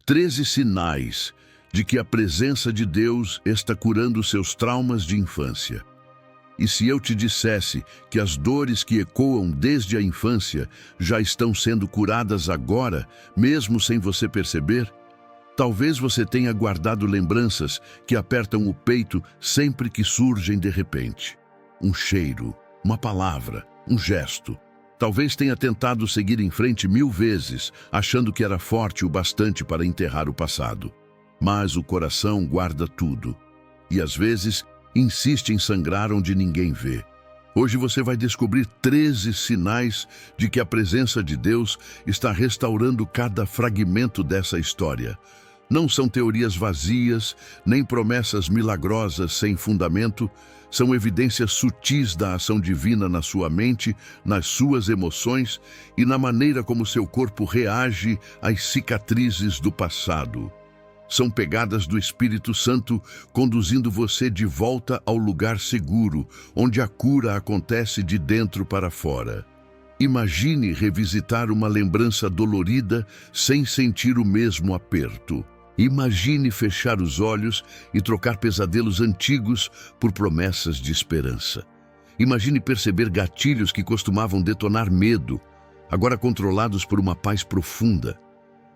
13 sinais de que a presença de Deus está curando seus traumas de infância. E se eu te dissesse que as dores que ecoam desde a infância já estão sendo curadas agora, mesmo sem você perceber? Talvez você tenha guardado lembranças que apertam o peito sempre que surgem de repente. Um cheiro, uma palavra, um gesto. Talvez tenha tentado seguir em frente 1000 vezes, achando que era forte o bastante para enterrar o passado. Mas o coração guarda tudo. E às vezes insiste em sangrar onde ninguém vê. Hoje você vai descobrir 13 sinais de que a presença de Deus está restaurando cada fragmento dessa história. Não são teorias vazias, nem promessas milagrosas sem fundamento, são evidências sutis da ação divina na sua mente, nas suas emoções e na maneira como seu corpo reage às cicatrizes do passado. São pegadas do Espírito Santo conduzindo você de volta ao lugar seguro, onde a cura acontece de dentro para fora. Imagine revisitar uma lembrança dolorida sem sentir o mesmo aperto. Imagine fechar os olhos e trocar pesadelos antigos por promessas de esperança. Imagine perceber gatilhos que costumavam detonar medo, agora controlados por uma paz profunda.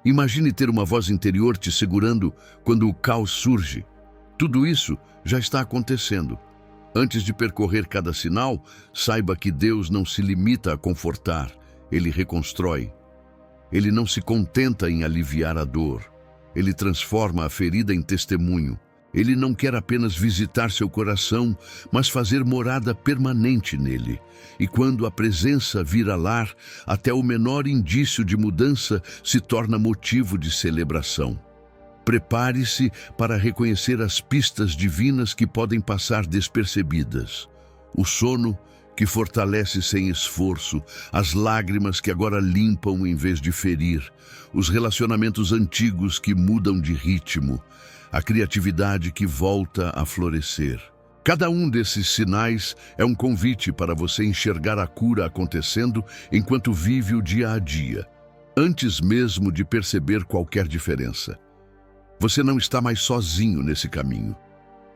Imagine ter uma voz interior te segurando quando o caos surge. Tudo isso já está acontecendo. Antes de percorrer cada sinal, saiba que Deus não se limita a confortar, Ele reconstrói. Ele não se contenta em aliviar a dor. Ele transforma a ferida em testemunho. Ele não quer apenas visitar seu coração, mas fazer morada permanente nele. E quando a presença vira lar, até o menor indício de mudança se torna motivo de celebração. Prepare-se para reconhecer as pistas divinas que podem passar despercebidas. O sono que fortalece sem esforço, as lágrimas que agora limpam em vez de ferir, os relacionamentos antigos que mudam de ritmo, a criatividade que volta a florescer. Cada um desses sinais é um convite para você enxergar a cura acontecendo enquanto vive o dia a dia, antes mesmo de perceber qualquer diferença. Você não está mais sozinho nesse caminho.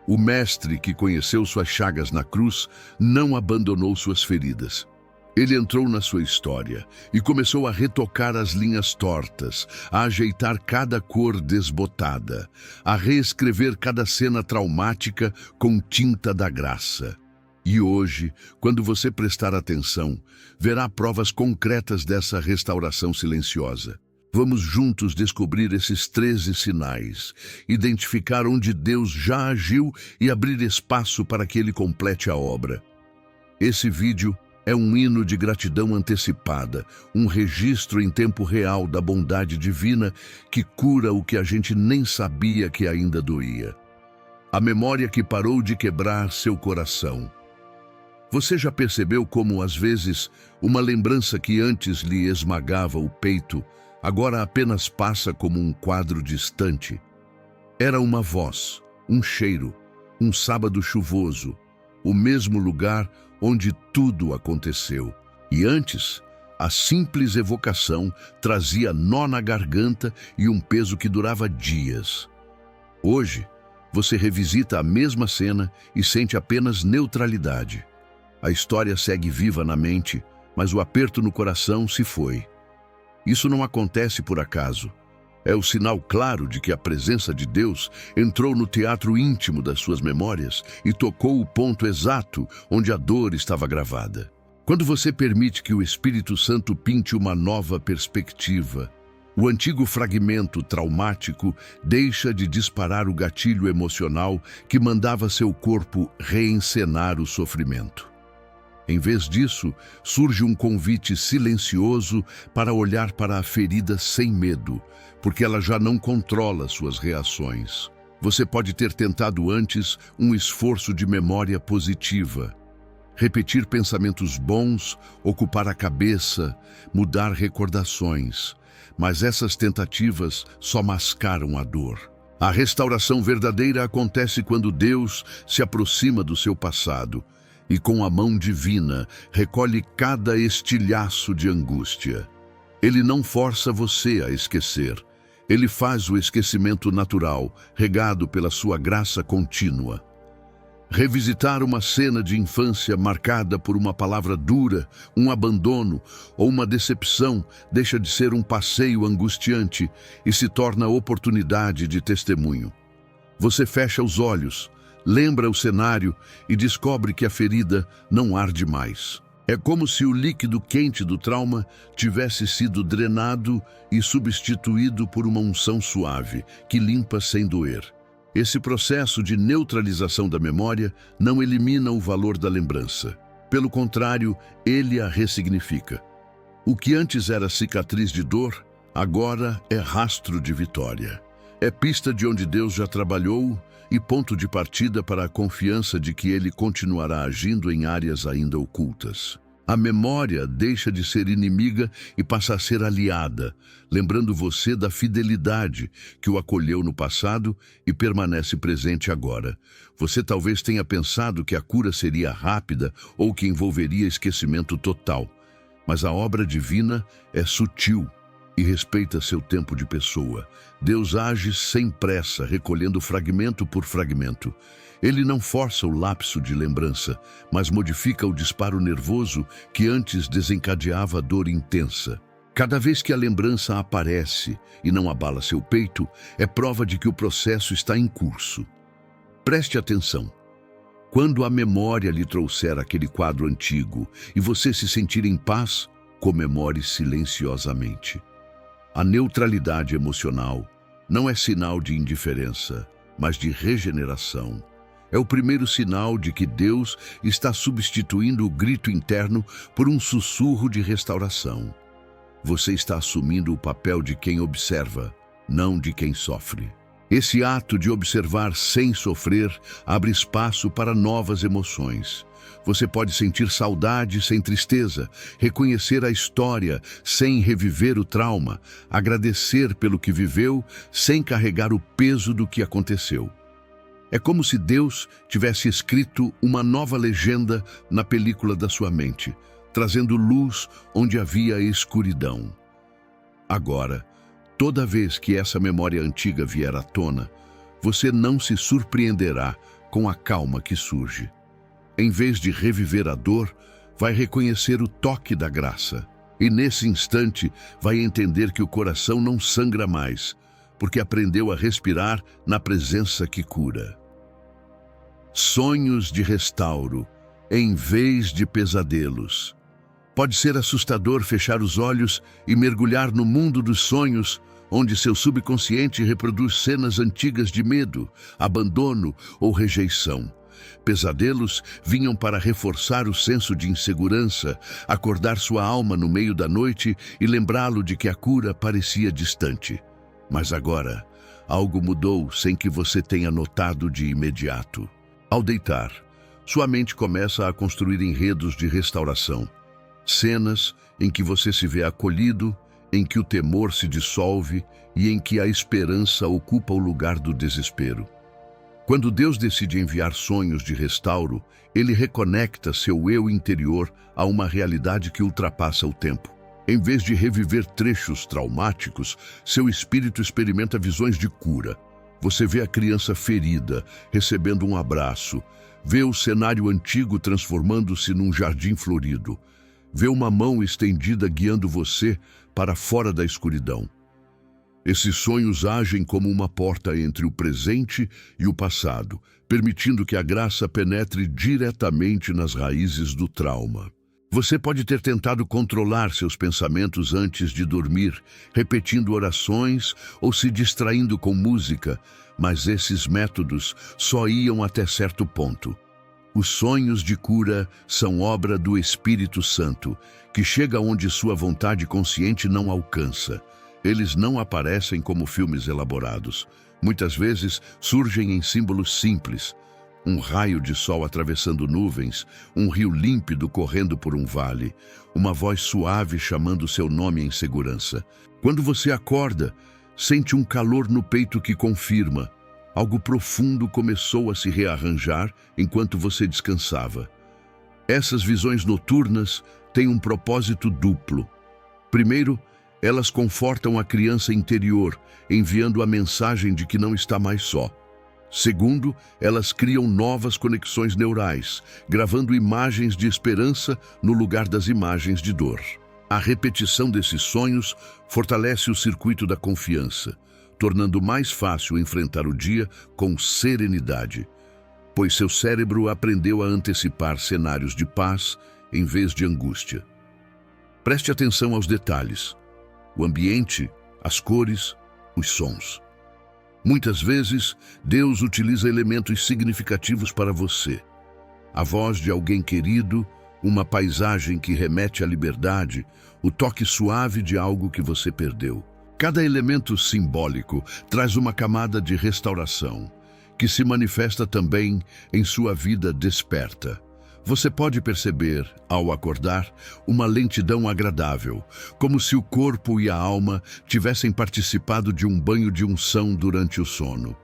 O Mestre que conheceu suas chagas na cruz não abandonou suas feridas. Ele entrou na sua história e começou a retocar as linhas tortas, a ajeitar cada cor desbotada, a reescrever cada cena traumática com tinta da graça. E hoje, quando você prestar atenção, verá provas concretas dessa restauração silenciosa. Vamos juntos descobrir esses 13 sinais, identificar onde Deus já agiu e abrir espaço para que Ele complete a obra. Esse vídeo é um hino de gratidão antecipada, um registro em tempo real da bondade divina que cura o que a gente nem sabia que ainda doía. A memória que parou de quebrar seu coração. Você já percebeu como, às vezes, uma lembrança que antes lhe esmagava o peito, agora apenas passa como um quadro distante? Era uma voz, um cheiro, um sábado chuvoso, o mesmo lugar onde tudo aconteceu. E antes, a simples evocação trazia nó na garganta e um peso que durava dias. Hoje, você revisita a mesma cena e sente apenas neutralidade. A história segue viva na mente, mas o aperto no coração se foi. Isso não acontece por acaso. É o sinal claro de que a presença de Deus entrou no teatro íntimo das suas memórias e tocou o ponto exato onde a dor estava gravada. Quando você permite que o Espírito Santo pinte uma nova perspectiva, o antigo fragmento traumático deixa de disparar o gatilho emocional que mandava seu corpo reencenar o sofrimento. Em vez disso, surge um convite silencioso para olhar para a ferida sem medo, porque ela já não controla suas reações. Você pode ter tentado antes um esforço de memória positiva, repetir pensamentos bons, ocupar a cabeça, mudar recordações, mas essas tentativas só mascaram a dor. A restauração verdadeira acontece quando Deus se aproxima do seu passado e com a mão divina recolhe cada estilhaço de angústia. Ele não força você a esquecer. Ele faz o esquecimento natural, regado pela sua graça contínua. Revisitar uma cena de infância marcada por uma palavra dura, um abandono ou uma decepção deixa de ser um passeio angustiante e se torna oportunidade de testemunho. Você fecha os olhos, lembra o cenário e descobre que a ferida não arde mais. É como se o líquido quente do trauma tivesse sido drenado e substituído por uma unção suave, que limpa sem doer. Esse processo de neutralização da memória não elimina o valor da lembrança. Pelo contrário, ele a ressignifica. O que antes era cicatriz de dor, agora é rastro de vitória. É pista de onde Deus já trabalhou e ponto de partida para a confiança de que Ele continuará agindo em áreas ainda ocultas. A memória deixa de ser inimiga e passa a ser aliada, lembrando você da fidelidade que o acolheu no passado e permanece presente agora. Você talvez tenha pensado que a cura seria rápida ou que envolveria esquecimento total, mas a obra divina é sutil e respeita seu tempo de pessoa. Deus age sem pressa, recolhendo fragmento por fragmento. Ele não força o lapso de lembrança, mas modifica o disparo nervoso que antes desencadeava dor intensa. Cada vez que a lembrança aparece e não abala seu peito, é prova de que o processo está em curso. Preste atenção. Quando a memória lhe trouxer aquele quadro antigo e você se sentir em paz, comemore silenciosamente. A neutralidade emocional não é sinal de indiferença, mas de regeneração. É o primeiro sinal de que Deus está substituindo o grito interno por um sussurro de restauração. Você está assumindo o papel de quem observa, não de quem sofre. Esse ato de observar sem sofrer abre espaço para novas emoções. Você pode sentir saudade sem tristeza, reconhecer a história sem reviver o trauma, agradecer pelo que viveu sem carregar o peso do que aconteceu. É como se Deus tivesse escrito uma nova legenda na película da sua mente, trazendo luz onde havia escuridão. Agora, toda vez que essa memória antiga vier à tona, você não se surpreenderá com a calma que surge. Em vez de reviver a dor, vai reconhecer o toque da graça. E nesse instante vai entender que o coração não sangra mais, porque aprendeu a respirar na presença que cura. Sonhos de restauro, em vez de pesadelos. Pode ser assustador fechar os olhos e mergulhar no mundo dos sonhos, onde seu subconsciente reproduz cenas antigas de medo, abandono ou rejeição. Pesadelos vinham para reforçar o senso de insegurança, acordar sua alma no meio da noite e lembrá-lo de que a cura parecia distante. Mas agora, algo mudou sem que você tenha notado de imediato. Ao deitar, sua mente começa a construir enredos de restauração. Cenas em que você se vê acolhido, em que o temor se dissolve e em que a esperança ocupa o lugar do desespero. Quando Deus decide enviar sonhos de restauro, Ele reconecta seu eu interior a uma realidade que ultrapassa o tempo. Em vez de reviver trechos traumáticos, seu espírito experimenta visões de cura. Você vê a criança ferida, recebendo um abraço, vê o cenário antigo transformando-se num jardim florido, vê uma mão estendida guiando você para fora da escuridão. Esses sonhos agem como uma porta entre o presente e o passado, permitindo que a graça penetre diretamente nas raízes do trauma. Você pode ter tentado controlar seus pensamentos antes de dormir, repetindo orações ou se distraindo com música, mas esses métodos só iam até certo ponto. Os sonhos de cura são obra do Espírito Santo, que chega onde sua vontade consciente não alcança. Eles não aparecem como filmes elaborados. Muitas vezes surgem em símbolos simples. Um raio de sol atravessando nuvens, um rio límpido correndo por um vale, uma voz suave chamando seu nome em segurança. Quando você acorda, sente um calor no peito que confirma. Algo profundo começou a se rearranjar enquanto você descansava. Essas visões noturnas têm um propósito duplo. Primeiro, Elas confortam a criança interior, enviando a mensagem de que não está mais só. Segundo, elas criam novas conexões neurais, gravando imagens de esperança no lugar das imagens de dor. A repetição desses sonhos fortalece o circuito da confiança, tornando mais fácil enfrentar o dia com serenidade, pois seu cérebro aprendeu a antecipar cenários de paz em vez de angústia. Preste atenção aos detalhes: o ambiente, as cores, os sons. Muitas vezes, Deus utiliza elementos significativos para você. A voz de alguém querido, uma paisagem que remete à liberdade, o toque suave de algo que você perdeu. Cada elemento simbólico traz uma camada de restauração, que se manifesta também em sua vida desperta. Você pode perceber, ao acordar, uma lentidão agradável, como se o corpo e a alma tivessem participado de um banho de unção durante o sono.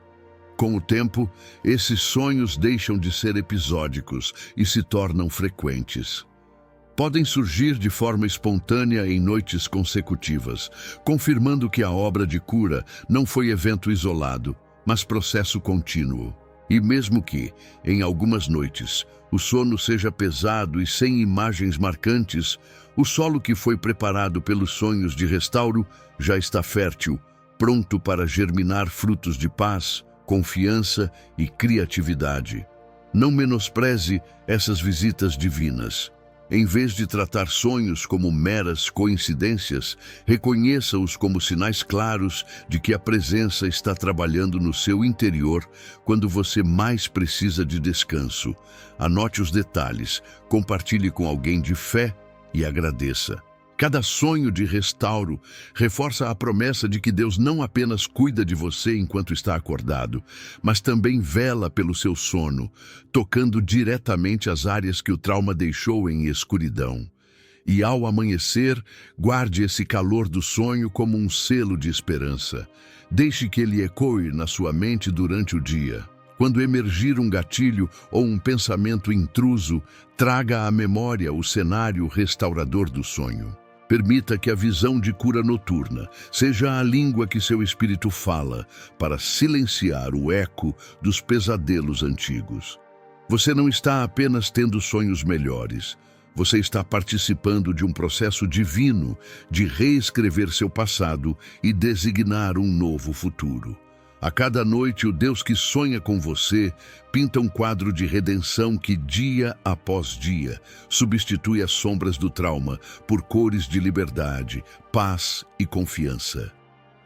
Com o tempo, esses sonhos deixam de ser episódicos e se tornam frequentes. Podem surgir de forma espontânea em noites consecutivas, confirmando que a obra de cura não foi evento isolado, mas processo contínuo. E mesmo que, em algumas noites, o sono seja pesado e sem imagens marcantes, o solo que foi preparado pelos sonhos de restauro já está fértil, pronto para germinar frutos de paz, confiança e criatividade. Não menospreze essas visitas divinas. Em vez de tratar sonhos como meras coincidências, reconheça-os como sinais claros de que a presença está trabalhando no seu interior quando você mais precisa de descanso. Anote os detalhes, compartilhe com alguém de fé e agradeça. Cada sonho de restauro reforça a promessa de que Deus não apenas cuida de você enquanto está acordado, mas também vela pelo seu sono, tocando diretamente as áreas que o trauma deixou em escuridão. E ao amanhecer, guarde esse calor do sonho como um selo de esperança. Deixe que ele ecoe na sua mente durante o dia. Quando emergir um gatilho ou um pensamento intruso, traga à memória o cenário restaurador do sonho. Permita que a visão de cura noturna seja a língua que seu espírito fala para silenciar o eco dos pesadelos antigos. Você não está apenas tendo sonhos melhores, você está participando de um processo divino de reescrever seu passado e designar um novo futuro. A cada noite, o Deus que sonha com você pinta um quadro de redenção que, dia após dia, substitui as sombras do trauma por cores de liberdade, paz e confiança.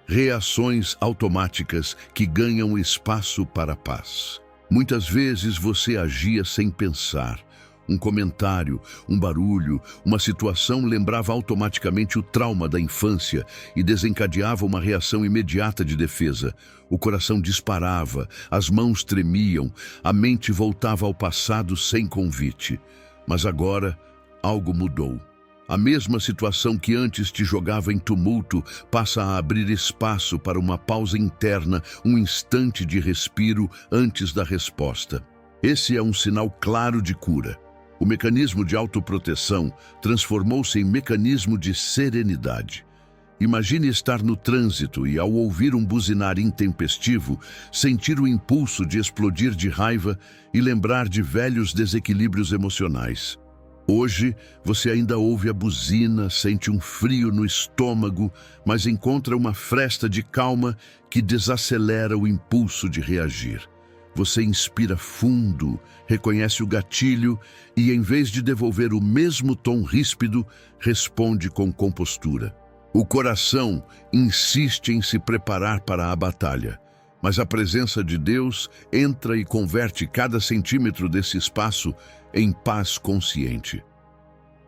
Reações automáticas que ganham espaço para a paz. Muitas vezes você agia sem pensar. Um comentário, um barulho, uma situação lembrava automaticamente o trauma da infância e desencadeava uma reação imediata de defesa. O coração disparava, as mãos tremiam, a mente voltava ao passado sem convite. Mas agora, algo mudou. A mesma situação que antes te jogava em tumulto passa a abrir espaço para uma pausa interna, um instante de respiro antes da resposta. Esse é um sinal claro de cura. O mecanismo de autoproteção transformou-se em mecanismo de serenidade. Imagine estar no trânsito e, ao ouvir um buzinar intempestivo, sentir o impulso de explodir de raiva e lembrar de velhos desequilíbrios emocionais. Hoje, você ainda ouve a buzina, sente um frio no estômago, mas encontra uma fresta de calma que desacelera o impulso de reagir. Você inspira fundo, reconhece o gatilho e, em vez de devolver o mesmo tom ríspido, responde com compostura. O coração insiste em se preparar para a batalha, mas a presença de Deus entra e converte cada centímetro desse espaço em paz consciente.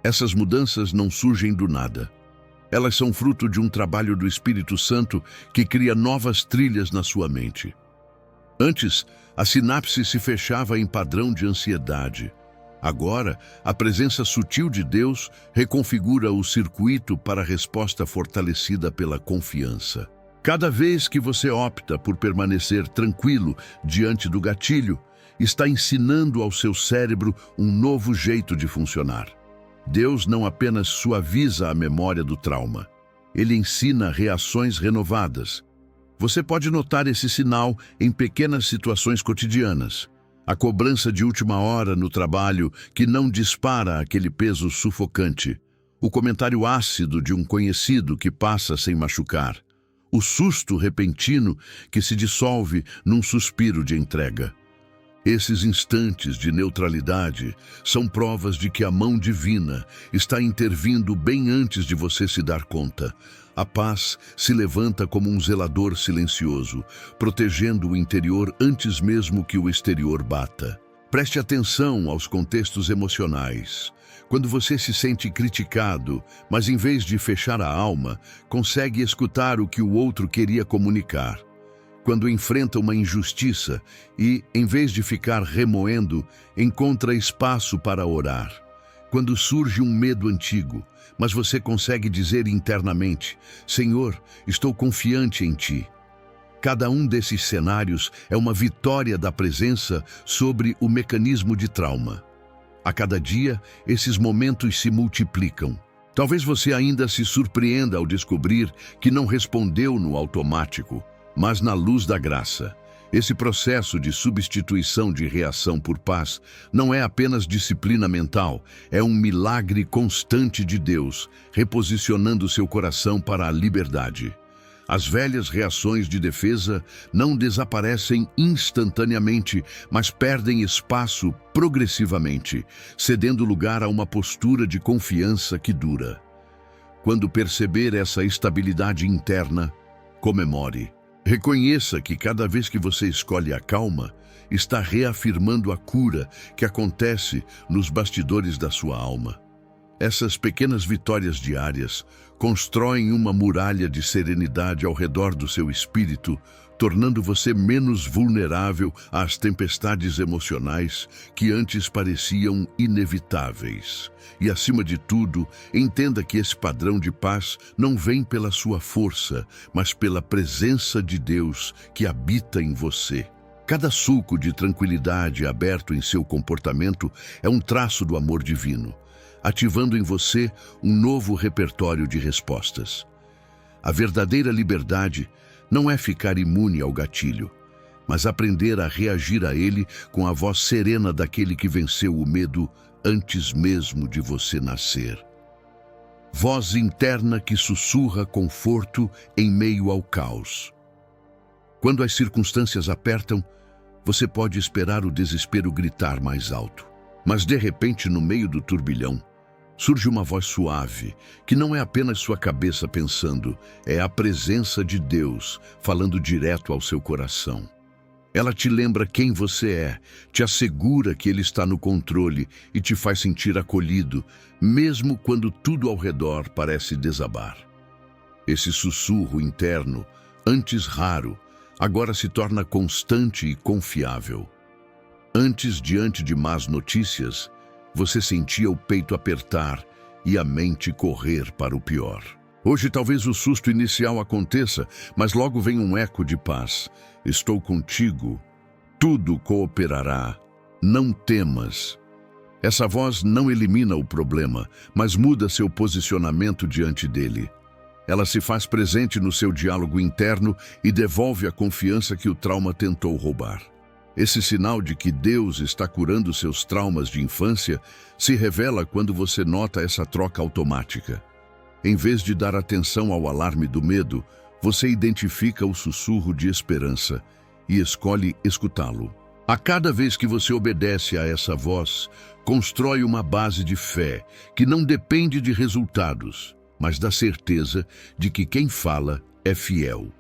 Essas mudanças não surgem do nada. Elas são fruto de um trabalho do Espírito Santo que cria novas trilhas na sua mente. Antes, a sinapse se fechava em padrão de ansiedade. Agora, a presença sutil de Deus reconfigura o circuito para a resposta fortalecida pela confiança. Cada vez que você opta por permanecer tranquilo diante do gatilho, está ensinando ao seu cérebro um novo jeito de funcionar. Deus não apenas suaviza a memória do trauma, ele ensina reações renovadas. Você pode notar esse sinal em pequenas situações cotidianas. A cobrança de última hora no trabalho que não dispara aquele peso sufocante. O comentário ácido de um conhecido que passa sem machucar. O susto repentino que se dissolve num suspiro de entrega. Esses instantes de neutralidade são provas de que a mão divina está intervindo bem antes de você se dar conta. A paz se levanta como um zelador silencioso, protegendo o interior antes mesmo que o exterior bata. Preste atenção aos contextos emocionais. Quando você se sente criticado, mas em vez de fechar a alma, consegue escutar o que o outro queria comunicar. Quando enfrenta uma injustiça e, em vez de ficar remoendo, encontra espaço para orar. Quando surge um medo antigo, mas você consegue dizer internamente: Senhor, estou confiante em Ti. Cada um desses cenários é uma vitória da presença sobre o mecanismo de trauma. A cada dia, esses momentos se multiplicam. Talvez você ainda se surpreenda ao descobrir que não respondeu no automático, mas na luz da graça. Esse processo de substituição de reação por paz não é apenas disciplina mental, é um milagre constante de Deus, reposicionando seu coração para a liberdade. As velhas reações de defesa não desaparecem instantaneamente, mas perdem espaço progressivamente, cedendo lugar a uma postura de confiança que dura. Quando perceber essa estabilidade interna, comemore. Reconheça que cada vez que você escolhe a calma, está reafirmando a cura que acontece nos bastidores da sua alma. Essas pequenas vitórias diárias constroem uma muralha de serenidade ao redor do seu espírito, tornando você menos vulnerável às tempestades emocionais que antes pareciam inevitáveis. E, acima de tudo, entenda que esse padrão de paz não vem pela sua força, mas pela presença de Deus que habita em você. Cada sulco de tranquilidade aberto em seu comportamento é um traço do amor divino, ativando em você um novo repertório de respostas. A verdadeira liberdade não é ficar imune ao gatilho, mas aprender a reagir a ele com a voz serena daquele que venceu o medo antes mesmo de você nascer. Voz interna que sussurra conforto em meio ao caos. Quando as circunstâncias apertam, você pode esperar o desespero gritar mais alto. Mas de repente, no meio do turbilhão, surge uma voz suave, que não é apenas sua cabeça pensando, é a presença de Deus falando direto ao seu coração. Ela te lembra quem você é, te assegura que Ele está no controle e te faz sentir acolhido, mesmo quando tudo ao redor parece desabar. Esse sussurro interno, antes raro, agora se torna constante e confiável. Antes, diante de más notícias, você sentia o peito apertar e a mente correr para o pior. Hoje talvez o susto inicial aconteça, mas logo vem um eco de paz. Estou contigo, tudo cooperará, não temas. Essa voz não elimina o problema, mas muda seu posicionamento diante dele. Ela se faz presente no seu diálogo interno e devolve a confiança que o trauma tentou roubar. Esse sinal de que Deus está curando seus traumas de infância se revela quando você nota essa troca automática. Em vez de dar atenção ao alarme do medo, você identifica o sussurro de esperança e escolhe escutá-lo. A cada vez que você obedece a essa voz, constrói uma base de fé que não depende de resultados, mas da certeza de que quem fala é fiel.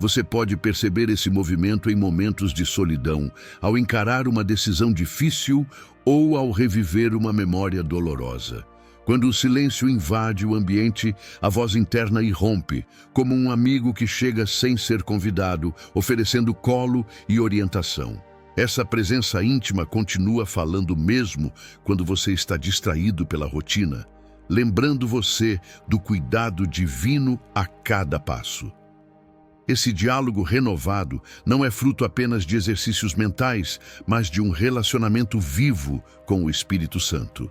Você pode perceber esse movimento em momentos de solidão, ao encarar uma decisão difícil ou ao reviver uma memória dolorosa. Quando o silêncio invade o ambiente, a voz interna irrompe, como um amigo que chega sem ser convidado, oferecendo colo e orientação. Essa presença íntima continua falando mesmo quando você está distraído pela rotina, lembrando você do cuidado divino a cada passo. Esse diálogo renovado não é fruto apenas de exercícios mentais, mas de um relacionamento vivo com o Espírito Santo.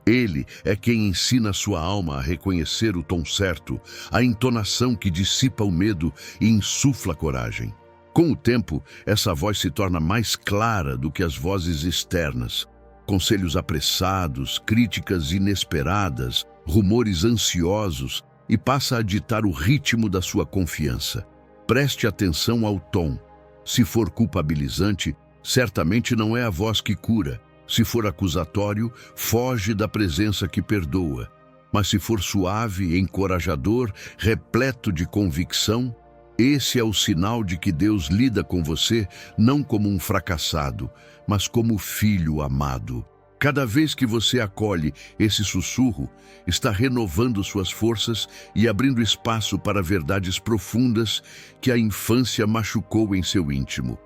Ele é quem ensina a sua alma a reconhecer o tom certo, a entonação que dissipa o medo e insufla a coragem. Com o tempo, essa voz se torna mais clara do que as vozes externas. Conselhos apressados, críticas inesperadas, rumores ansiosos, e passa a ditar o ritmo da sua confiança. Preste atenção ao tom. Se for culpabilizante, certamente não é a voz que cura. Se for acusatório, foge da presença que perdoa. Mas se for suave, encorajador, repleto de convicção, esse é o sinal de que Deus lida com você não como um fracassado, mas como filho amado. Cada vez que você acolhe esse sussurro, está renovando suas forças e abrindo espaço para verdades profundas que a infância machucou em seu íntimo.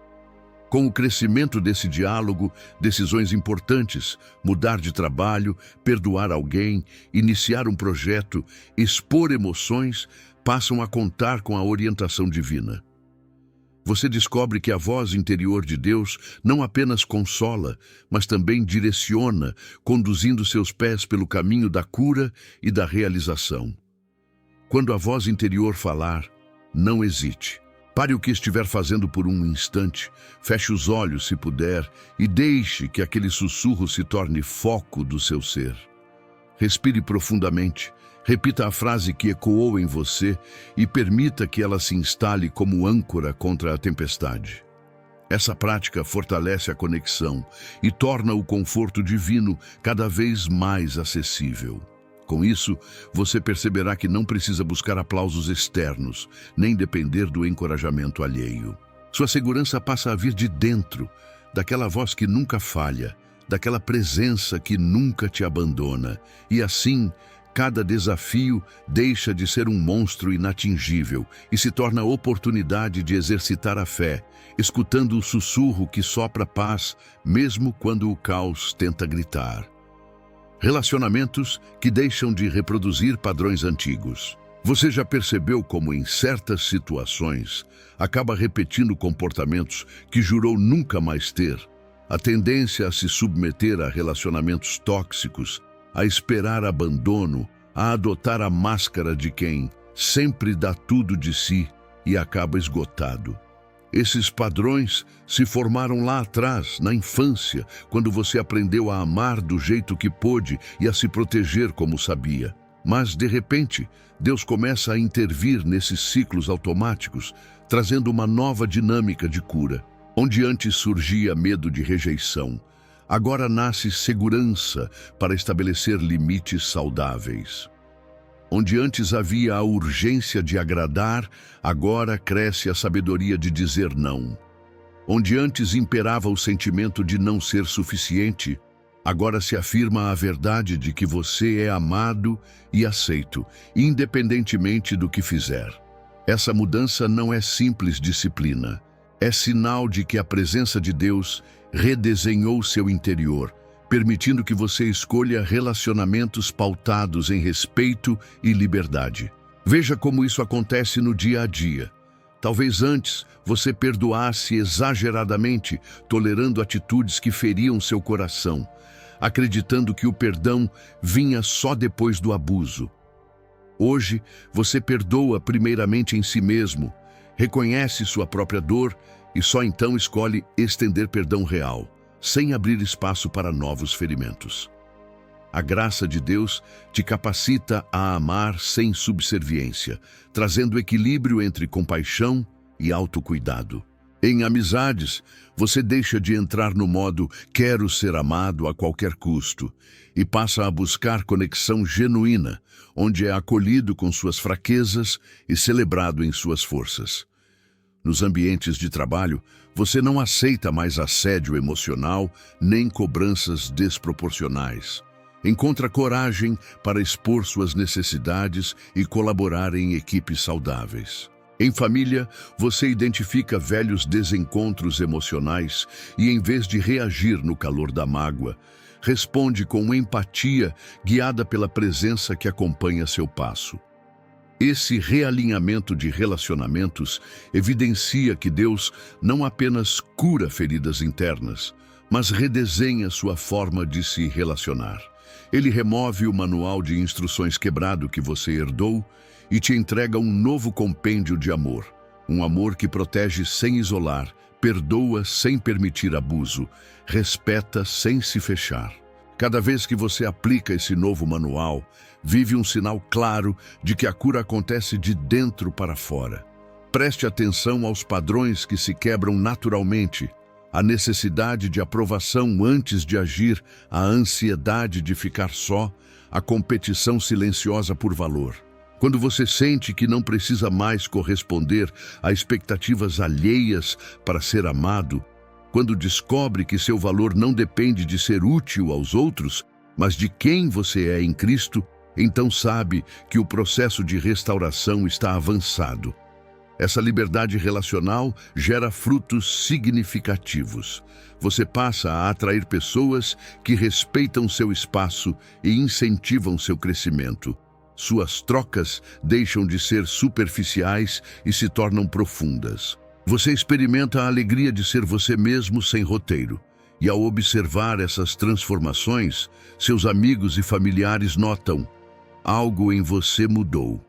Com o crescimento desse diálogo, decisões importantes, mudar de trabalho, perdoar alguém, iniciar um projeto, expor emoções, passam a contar com a orientação divina. Você descobre que a voz interior de Deus não apenas consola, mas também direciona, conduzindo seus pés pelo caminho da cura e da realização. Quando a voz interior falar, não hesite. Pare o que estiver fazendo por um instante, feche os olhos se puder e deixe que aquele sussurro se torne foco do seu ser. Respire profundamente, repita a frase que ecoou em você e permita que ela se instale como âncora contra a tempestade. Essa prática fortalece a conexão e torna o conforto divino cada vez mais acessível. Com isso, você perceberá que não precisa buscar aplausos externos, nem depender do encorajamento alheio. Sua segurança passa a vir de dentro, daquela voz que nunca falha, daquela presença que nunca te abandona. E assim, cada desafio deixa de ser um monstro inatingível e se torna oportunidade de exercitar a fé, escutando o sussurro que sopra paz, mesmo quando o caos tenta gritar. Relacionamentos que deixam de reproduzir padrões antigos. Você já percebeu como, em certas situações, acaba repetindo comportamentos que jurou nunca mais ter? A tendência a se submeter a relacionamentos tóxicos, a esperar abandono, a adotar a máscara de quem sempre dá tudo de si e acaba esgotado. Esses padrões se formaram lá atrás, na infância, quando você aprendeu a amar do jeito que pôde e a se proteger como sabia. Mas, de repente, Deus começa a intervir nesses ciclos automáticos, trazendo uma nova dinâmica de cura. Onde antes surgia medo de rejeição, agora nasce segurança para estabelecer limites saudáveis. Onde antes havia a urgência de agradar, agora cresce a sabedoria de dizer não. Onde antes imperava o sentimento de não ser suficiente, agora se afirma a verdade de que você é amado e aceito, independentemente do que fizer. Essa mudança não é simples disciplina, é sinal de que a presença de Deus redesenhou seu interior, permitindo que você escolha relacionamentos pautados em respeito e liberdade. Veja como isso acontece no dia a dia. Talvez antes você perdoasse exageradamente, tolerando atitudes que feriam seu coração, acreditando que o perdão vinha só depois do abuso. Hoje, você perdoa primeiramente em si mesmo, reconhece sua própria dor e só então escolhe estender perdão real, sem abrir espaço para novos ferimentos. A graça de Deus te capacita a amar sem subserviência, trazendo equilíbrio entre compaixão e autocuidado. Em amizades, você deixa de entrar no modo quero ser amado a qualquer custo e passa a buscar conexão genuína, onde é acolhido com suas fraquezas e celebrado em suas forças. Nos ambientes de trabalho, você não aceita mais assédio emocional nem cobranças desproporcionais. Encontra coragem para expor suas necessidades e colaborar em equipes saudáveis. Em família, você identifica velhos desencontros emocionais e, em vez de reagir no calor da mágoa, responde com empatia, guiada pela presença que acompanha seu passo. Esse realinhamento de relacionamentos evidencia que Deus não apenas cura feridas internas, mas redesenha sua forma de se relacionar. Ele remove o manual de instruções quebrado que você herdou e te entrega um novo compêndio de amor. Um amor que protege sem isolar, perdoa sem permitir abuso, respeta sem se fechar. Cada vez que você aplica esse novo manual, vive um sinal claro de que a cura acontece de dentro para fora. Preste atenção aos padrões que se quebram naturalmente, a necessidade de aprovação antes de agir, a ansiedade de ficar só, a competição silenciosa por valor. Quando você sente que não precisa mais corresponder a expectativas alheias para ser amado, quando descobre que seu valor não depende de ser útil aos outros, mas de quem você é em Cristo, então sabe que o processo de restauração está avançado. Essa liberdade relacional gera frutos significativos. Você passa a atrair pessoas que respeitam seu espaço e incentivam seu crescimento. Suas trocas deixam de ser superficiais e se tornam profundas. Você experimenta a alegria de ser você mesmo sem roteiro. E ao observar essas transformações, seus amigos e familiares notam: algo em você mudou.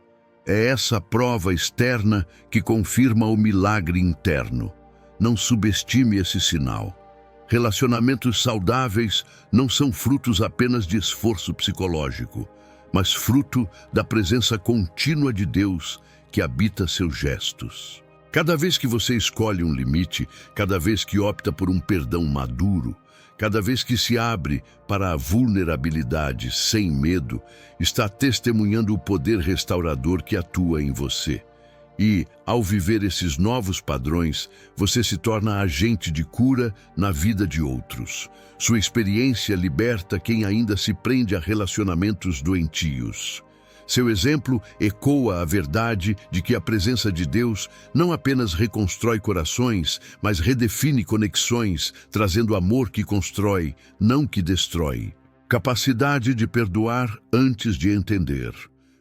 É essa prova externa que confirma o milagre interno. Não subestime esse sinal. Relacionamentos saudáveis não são frutos apenas de esforço psicológico, mas fruto da presença contínua de Deus que habita seus gestos. Cada vez que você escolhe um limite, cada vez que opta por um perdão maduro, cada vez que se abre para a vulnerabilidade sem medo, está testemunhando o poder restaurador que atua em você. E, ao viver esses novos padrões, você se torna agente de cura na vida de outros. Sua experiência liberta quem ainda se prende a relacionamentos doentios. Seu exemplo ecoa a verdade de que a presença de Deus não apenas reconstrói corações, mas redefine conexões, trazendo amor que constrói, não que destrói. Capacidade de perdoar antes de entender.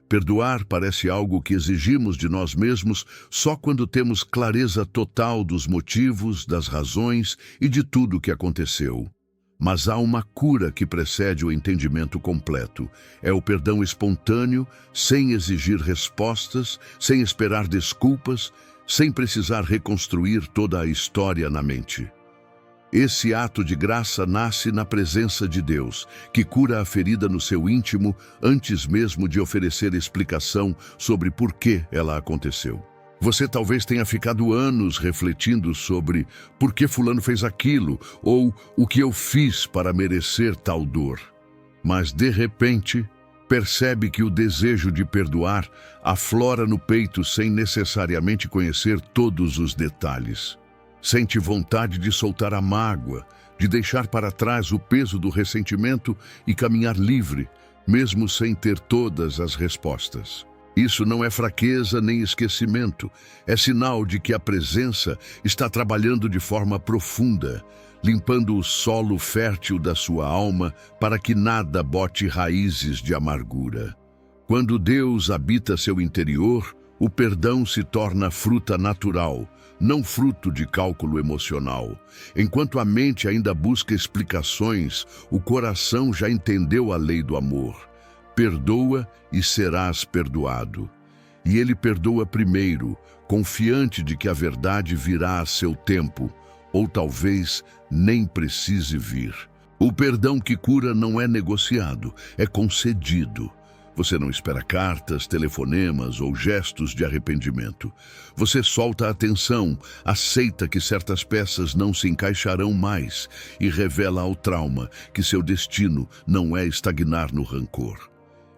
Perdoar parece algo que exigimos de nós mesmos só quando temos clareza total dos motivos, das razões e de tudo o que aconteceu. Mas há uma cura que precede o entendimento completo. É o perdão espontâneo, sem exigir respostas, sem esperar desculpas, sem precisar reconstruir toda a história na mente. Esse ato de graça nasce na presença de Deus, que cura a ferida no seu íntimo antes mesmo de oferecer explicação sobre por que ela aconteceu. Você talvez tenha ficado anos refletindo sobre por que fulano fez aquilo ou o que eu fiz para merecer tal dor. Mas, de repente, percebe que o desejo de perdoar aflora no peito sem necessariamente conhecer todos os detalhes. Sente vontade de soltar a mágoa, de deixar para trás o peso do ressentimento e caminhar livre, mesmo sem ter todas as respostas. Isso não é fraqueza nem esquecimento, é sinal de que a presença está trabalhando de forma profunda, limpando o solo fértil da sua alma para que nada bote raízes de amargura. Quando Deus habita seu interior, o perdão se torna fruta natural, não fruto de cálculo emocional. Enquanto a mente ainda busca explicações, o coração já entendeu a lei do amor. Perdoa e serás perdoado. E ele perdoa primeiro, confiante de que a verdade virá a seu tempo, ou talvez nem precise vir. O perdão que cura não é negociado, é concedido. Você não espera cartas, telefonemas ou gestos de arrependimento. Você solta a tensão, aceita que certas peças não se encaixarão mais e revela ao trauma que seu destino não é estagnar no rancor.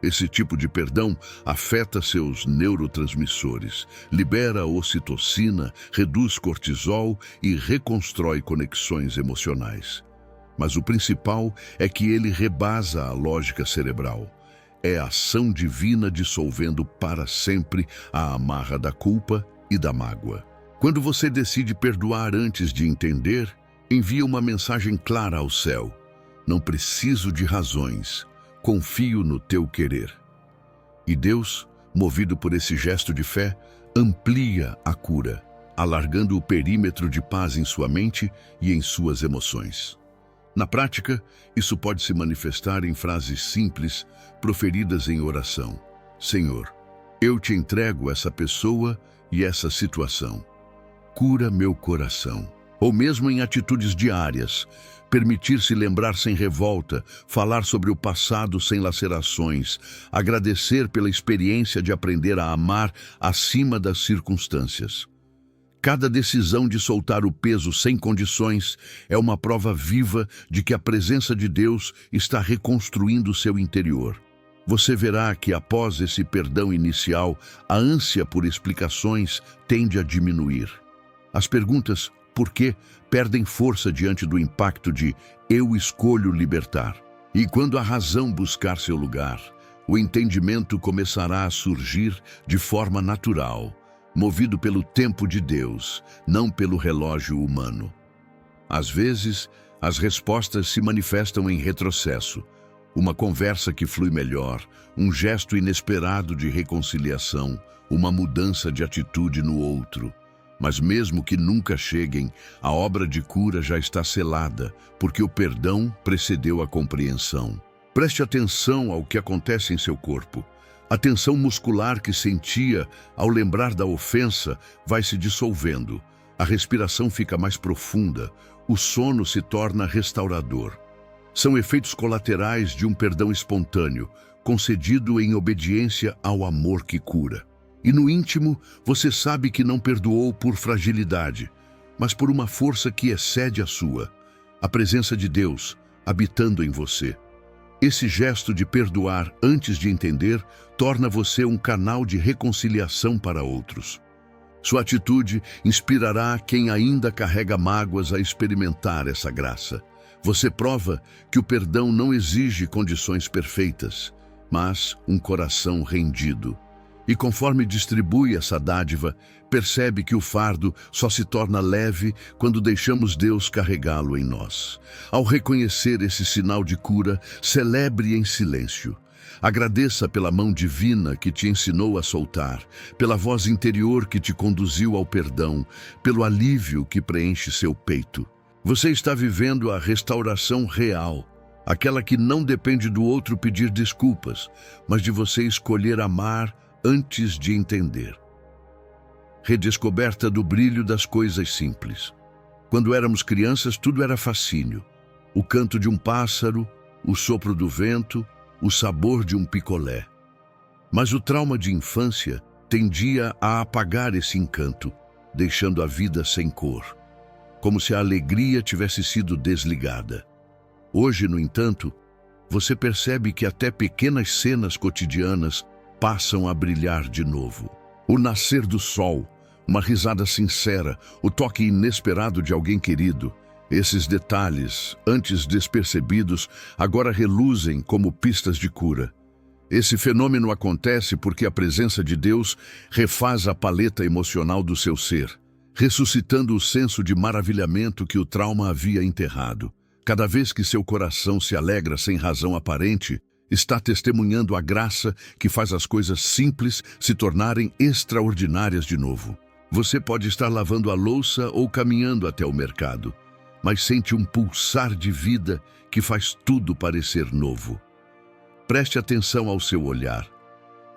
Esse tipo de perdão afeta seus neurotransmissores, libera ocitocina, reduz cortisol e reconstrói conexões emocionais. Mas o principal é que ele rebasa a lógica cerebral. É a ação divina dissolvendo para sempre a amarra da culpa e da mágoa. Quando você decide perdoar antes de entender, envia uma mensagem clara ao céu. Não preciso de razões. Confio no teu querer. E Deus, movido por esse gesto de fé, amplia a cura, alargando o perímetro de paz em sua mente e em suas emoções. Na prática, isso pode se manifestar em frases simples, proferidas em oração. Senhor, eu te entrego essa pessoa e essa situação. Cura meu coração. Ou mesmo em atitudes diárias, permitir-se lembrar sem revolta, falar sobre o passado sem lacerações, agradecer pela experiência de aprender a amar acima das circunstâncias. Cada decisão de soltar o peso sem condições é uma prova viva de que a presença de Deus está reconstruindo seu interior. Você verá que após esse perdão inicial, a ânsia por explicações tende a diminuir. As perguntas "por quê?" perdem força diante do impacto de "eu escolho libertar". E quando a razão buscar seu lugar, o entendimento começará a surgir de forma natural, movido pelo tempo de Deus, não pelo relógio humano. Às vezes, as respostas se manifestam em retrocesso. Uma conversa que flui melhor, um gesto inesperado de reconciliação, uma mudança de atitude no outro. Mas mesmo que nunca cheguem, a obra de cura já está selada, porque o perdão precedeu a compreensão. Preste atenção ao que acontece em seu corpo. A tensão muscular que sentia ao lembrar da ofensa vai se dissolvendo. A respiração fica mais profunda, o sono se torna restaurador. São efeitos colaterais de um perdão espontâneo, concedido em obediência ao amor que cura. E no íntimo, você sabe que não perdoou por fragilidade, mas por uma força que excede a sua, a presença de Deus habitando em você. Esse gesto de perdoar antes de entender torna você um canal de reconciliação para outros. Sua atitude inspirará quem ainda carrega mágoas a experimentar essa graça. Você prova que o perdão não exige condições perfeitas, mas um coração rendido. E conforme distribui essa dádiva, percebe que o fardo só se torna leve quando deixamos Deus carregá-lo em nós. Ao reconhecer esse sinal de cura, celebre em silêncio. Agradeça pela mão divina que te ensinou a soltar, pela voz interior que te conduziu ao perdão, pelo alívio que preenche seu peito. Você está vivendo a restauração real, aquela que não depende do outro pedir desculpas, mas de você escolher amar antes de entender. Redescoberta do brilho das coisas simples. Quando éramos crianças, tudo era fascínio. O canto de um pássaro, o sopro do vento, o sabor de um picolé. Mas o trauma de infância tendia a apagar esse encanto, deixando a vida sem cor, como se a alegria tivesse sido desligada. Hoje, no entanto, você percebe que até pequenas cenas cotidianas passam a brilhar de novo. O nascer do sol, uma risada sincera, o toque inesperado de alguém querido. Esses detalhes, antes despercebidos, agora reluzem como pistas de cura. Esse fenômeno acontece porque a presença de Deus refaz a paleta emocional do seu ser, ressuscitando o senso de maravilhamento que o trauma havia enterrado. Cada vez que seu coração se alegra sem razão aparente, está testemunhando a graça que faz as coisas simples se tornarem extraordinárias de novo. Você pode estar lavando a louça ou caminhando até o mercado, mas sente um pulsar de vida que faz tudo parecer novo. Preste atenção ao seu olhar.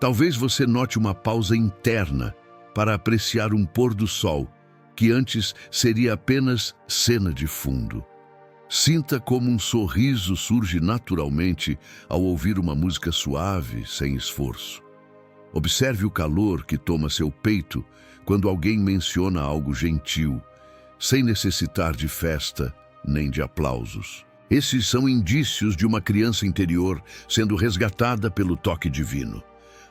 Talvez você note uma pausa interna para apreciar um pôr do sol, que antes seria apenas cena de fundo. Sinta como um sorriso surge naturalmente ao ouvir uma música suave, sem esforço. Observe o calor que toma seu peito quando alguém menciona algo gentil, sem necessitar de festa nem de aplausos. Esses são indícios de uma criança interior sendo resgatada pelo toque divino.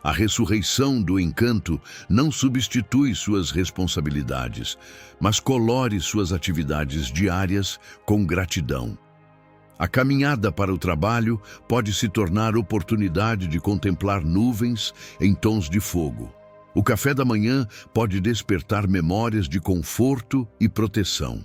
A ressurreição do encanto não substitui suas responsabilidades, mas colore suas atividades diárias com gratidão. A caminhada para o trabalho pode se tornar oportunidade de contemplar nuvens em tons de fogo. O café da manhã pode despertar memórias de conforto e proteção.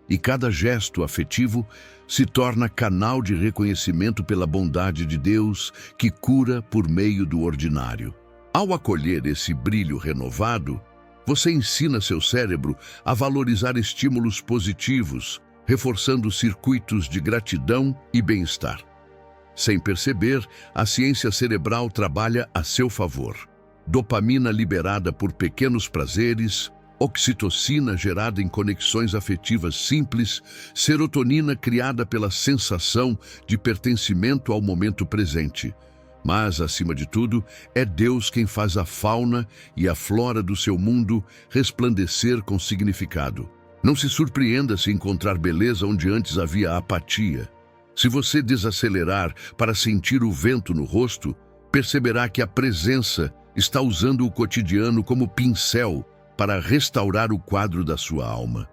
E cada gesto afetivo se torna canal de reconhecimento pela bondade de Deus que cura por meio do ordinário. Ao acolher esse brilho renovado, você ensina seu cérebro a valorizar estímulos positivos, reforçando circuitos de gratidão e bem-estar. Sem perceber, a ciência cerebral trabalha a seu favor. Dopamina liberada por pequenos prazeres, oxitocina gerada em conexões afetivas simples, serotonina criada pela sensação de pertencimento ao momento presente. Mas, acima de tudo, é Deus quem faz a fauna e a flora do seu mundo resplandecer com significado. Não se surpreenda se encontrar beleza onde antes havia apatia. Se você desacelerar para sentir o vento no rosto, perceberá que a presença está usando o cotidiano como pincel para restaurar o quadro da sua alma.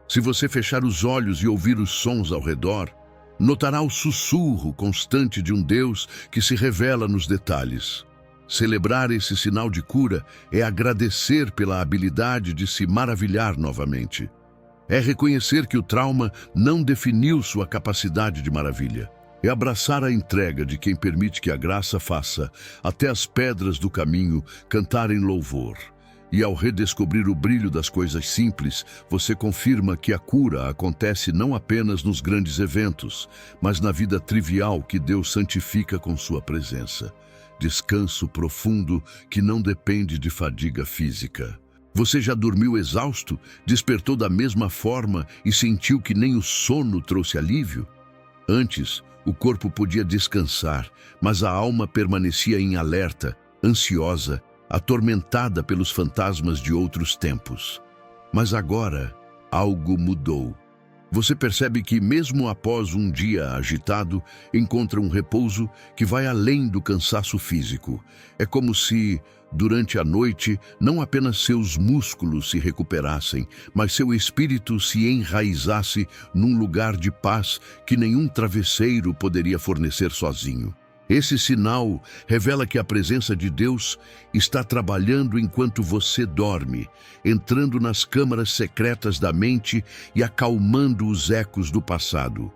Se você fechar os olhos e ouvir os sons ao redor, notará o sussurro constante de um Deus que se revela nos detalhes. Celebrar esse sinal de cura é agradecer pela habilidade de se maravilhar novamente. É reconhecer que o trauma não definiu sua capacidade de maravilha. É abraçar a entrega de quem permite que a graça faça até as pedras do caminho cantarem louvor. E ao redescobrir o brilho das coisas simples, você confirma que a cura acontece não apenas nos grandes eventos, mas na vida trivial que Deus santifica com sua presença. Descanso profundo que não depende de fadiga física. Você já dormiu exausto, despertou da mesma forma e sentiu que nem o sono trouxe alívio? Antes, o corpo podia descansar, mas a alma permanecia em alerta, ansiosa, atormentada pelos fantasmas de outros tempos. Mas agora, algo mudou. Você percebe que, mesmo após um dia agitado, encontra um repouso que vai além do cansaço físico. É como se, durante a noite, não apenas seus músculos se recuperassem, mas seu espírito se enraizasse num lugar de paz que nenhum travesseiro poderia fornecer sozinho. Esse sinal revela que a presença de Deus está trabalhando enquanto você dorme, entrando nas câmaras secretas da mente e acalmando os ecos do passado.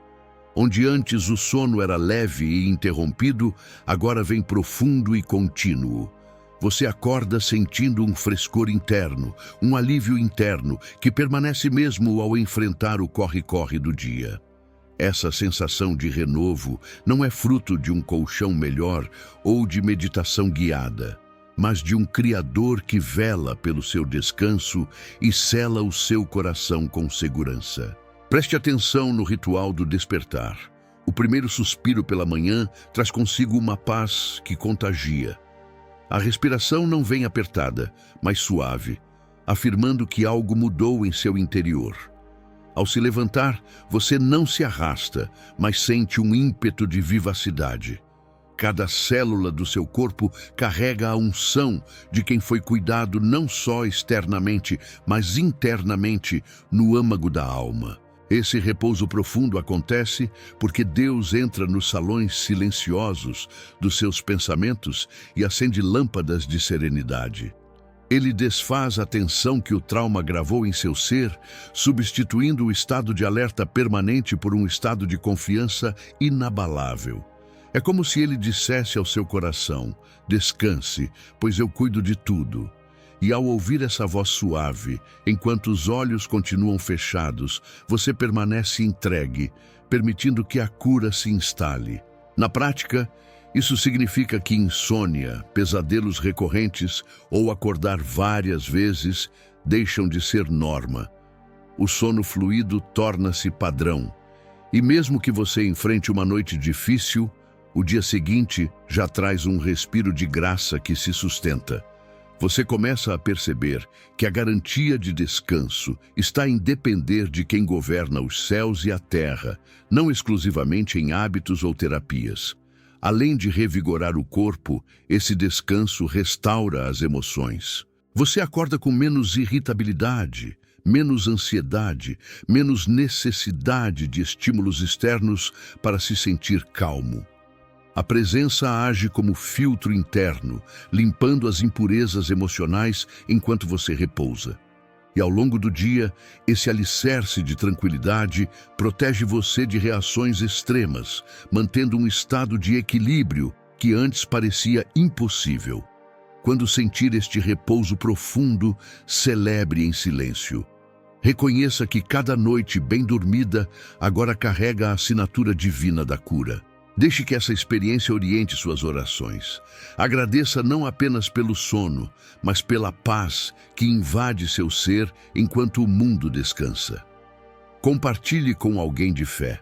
Onde antes o sono era leve e interrompido, agora vem profundo e contínuo. Você acorda sentindo um frescor interno, um alívio interno, que permanece mesmo ao enfrentar o corre-corre do dia. Essa sensação de renovo não é fruto de um colchão melhor ou de meditação guiada, mas de um Criador que vela pelo seu descanso e sela o seu coração com segurança. Preste atenção no ritual do despertar. O primeiro suspiro pela manhã traz consigo uma paz que contagia. A respiração não vem apertada, mas suave, afirmando que algo mudou em seu interior. Ao se levantar, você não se arrasta, mas sente um ímpeto de vivacidade. Cada célula do seu corpo carrega a unção de quem foi cuidado não só externamente, mas internamente no âmago da alma. Esse repouso profundo acontece porque Deus entra nos salões silenciosos dos seus pensamentos e acende lâmpadas de serenidade. Ele desfaz a tensão que o trauma gravou em seu ser, substituindo o estado de alerta permanente por um estado de confiança inabalável. É como se ele dissesse ao seu coração: descanse, pois eu cuido de tudo. E ao ouvir essa voz suave, enquanto os olhos continuam fechados, você permanece entregue, permitindo que a cura se instale. Na prática, isso significa que insônia, pesadelos recorrentes ou acordar várias vezes deixam de ser norma. O sono fluido torna-se padrão. E mesmo que você enfrente uma noite difícil, o dia seguinte já traz um respiro de graça que se sustenta. Você começa a perceber que a garantia de descanso está em depender de quem governa os céus e a terra, não exclusivamente em hábitos ou terapias. Além de revigorar o corpo, esse descanso restaura as emoções. Você acorda com menos irritabilidade, menos ansiedade, menos necessidade de estímulos externos para se sentir calmo. A presença age como filtro interno, limpando as impurezas emocionais enquanto você repousa. E ao longo do dia, esse alicerce de tranquilidade protege você de reações extremas, mantendo um estado de equilíbrio que antes parecia impossível. Quando sentir este repouso profundo, celebre em silêncio. Reconheça que cada noite bem dormida agora carrega a assinatura divina da cura. Deixe que essa experiência oriente suas orações. Agradeça não apenas pelo sono, mas pela paz que invade seu ser enquanto o mundo descansa. Compartilhe com alguém de fé.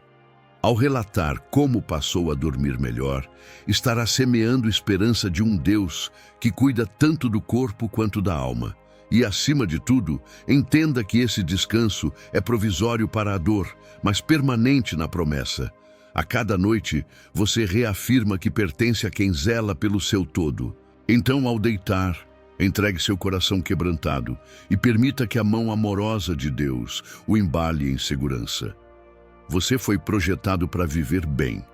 Ao relatar como passou a dormir melhor, estará semeando esperança de um Deus que cuida tanto do corpo quanto da alma. E, acima de tudo, entenda que esse descanso é provisório para a dor, mas permanente na promessa. A cada noite, você reafirma que pertence a quem zela pelo seu todo. Então, ao deitar, entregue seu coração quebrantado e permita que a mão amorosa de Deus o embale em segurança. Você foi projetado para viver bem.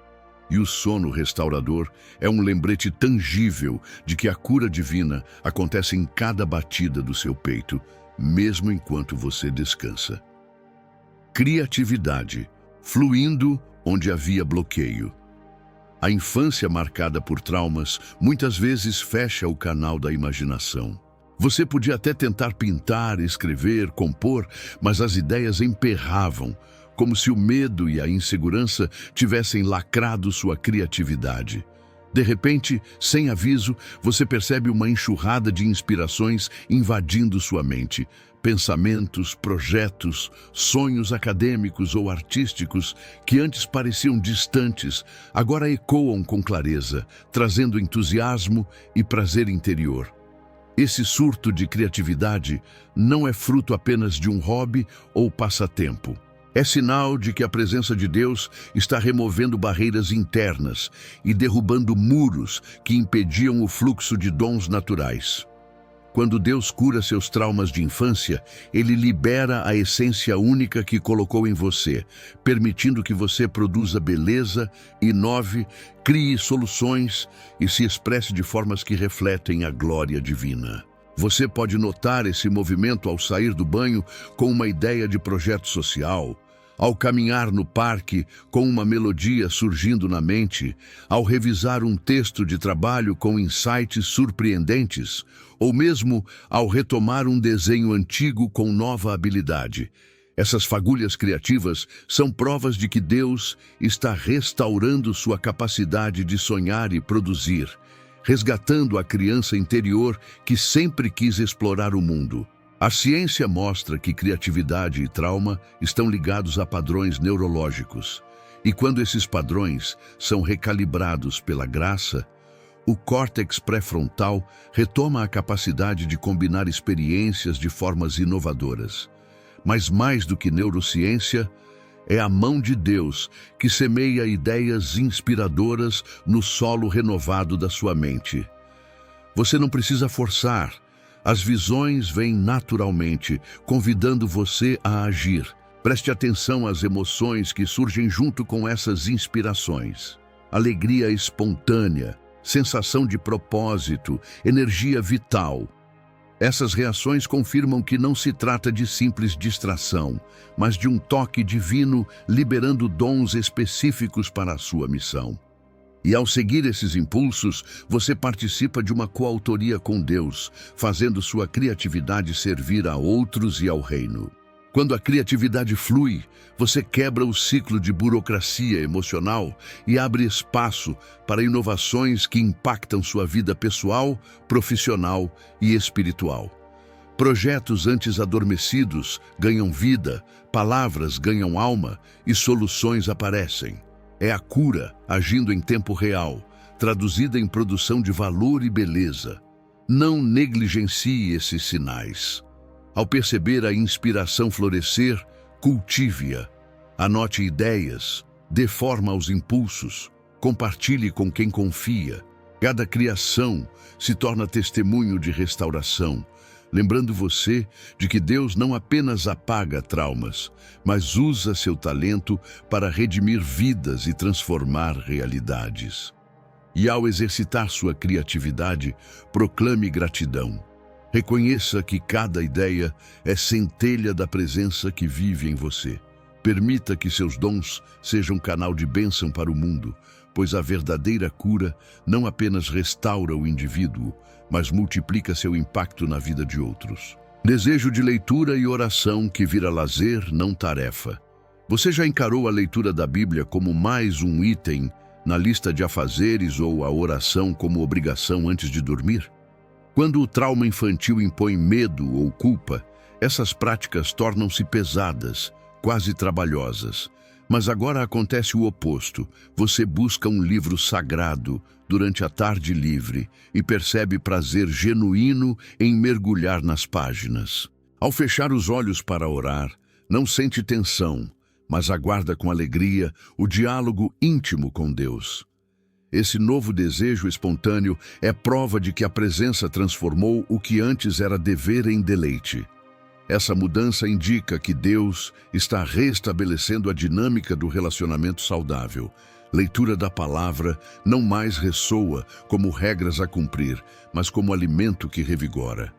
E o sono restaurador é um lembrete tangível de que a cura divina acontece em cada batida do seu peito, mesmo enquanto você descansa. Criatividade, fluindo onde havia bloqueio. A infância marcada por traumas muitas vezes fecha o canal da imaginação. Você podia até tentar pintar, escrever, compor, mas as ideias emperravam, como se o medo e a insegurança tivessem lacrado sua criatividade. De repente, sem aviso, você percebe uma enxurrada de inspirações invadindo sua mente. Pensamentos, projetos, sonhos acadêmicos ou artísticos que antes pareciam distantes, agora ecoam com clareza, trazendo entusiasmo e prazer interior. Esse surto de criatividade não é fruto apenas de um hobby ou passatempo. É sinal de que a presença de Deus está removendo barreiras internas e derrubando muros que impediam o fluxo de dons naturais. Quando Deus cura seus traumas de infância, Ele libera a essência única que colocou em você, permitindo que você produza beleza, inove, crie soluções e se expresse de formas que refletem a glória divina. Você pode notar esse movimento ao sair do banho com uma ideia de projeto social, ao caminhar no parque com uma melodia surgindo na mente, ao revisar um texto de trabalho com insights surpreendentes, ou mesmo ao retomar um desenho antigo com nova habilidade. Essas fagulhas criativas são provas de que Deus está restaurando sua capacidade de sonhar e produzir, resgatando a criança interior que sempre quis explorar o mundo. A ciência mostra que criatividade e trauma estão ligados a padrões neurológicos. E quando esses padrões são recalibrados pela graça, o córtex pré-frontal retoma a capacidade de combinar experiências de formas inovadoras. Mas mais do que neurociência, é a mão de Deus que semeia ideias inspiradoras no solo renovado da sua mente. Você não precisa forçar. As visões vêm naturalmente, convidando você a agir. Preste atenção às emoções que surgem junto com essas inspirações. Alegria espontânea, sensação de propósito, energia vital. Essas reações confirmam que não se trata de simples distração, mas de um toque divino liberando dons específicos para a sua missão. E ao seguir esses impulsos, você participa de uma coautoria com Deus, fazendo sua criatividade servir a outros e ao reino. Quando a criatividade flui, você quebra o ciclo de burocracia emocional e abre espaço para inovações que impactam sua vida pessoal, profissional e espiritual. Projetos antes adormecidos ganham vida, palavras ganham alma e soluções aparecem. É a cura agindo em tempo real, traduzida em produção de valor e beleza. Não negligencie esses sinais. Ao perceber a inspiração florescer, cultive-a. Anote ideias, dê forma aos impulsos, compartilhe com quem confia. Cada criação se torna testemunho de restauração, lembrando você de que Deus não apenas apaga traumas, mas usa seu talento para redimir vidas e transformar realidades. E ao exercitar sua criatividade, proclame gratidão. Reconheça que cada ideia é centelha da presença que vive em você. Permita que seus dons sejam canal de bênção para o mundo, pois a verdadeira cura não apenas restaura o indivíduo, mas multiplica seu impacto na vida de outros. Desejo de leitura e oração que vira lazer, não tarefa. Você já encarou a leitura da Bíblia como mais um item na lista de afazeres ou a oração como obrigação antes de dormir? Quando o trauma infantil impõe medo ou culpa, essas práticas tornam-se pesadas, quase trabalhosas. Mas agora acontece o oposto. Você busca um livro sagrado durante a tarde livre e percebe prazer genuíno em mergulhar nas páginas. Ao fechar os olhos para orar, não sente tensão, mas aguarda com alegria o diálogo íntimo com Deus. Esse novo desejo espontâneo é prova de que a presença transformou o que antes era dever em deleite. Essa mudança indica que Deus está restabelecendo a dinâmica do relacionamento saudável. Leitura da palavra não mais ressoa como regras a cumprir, mas como alimento que revigora.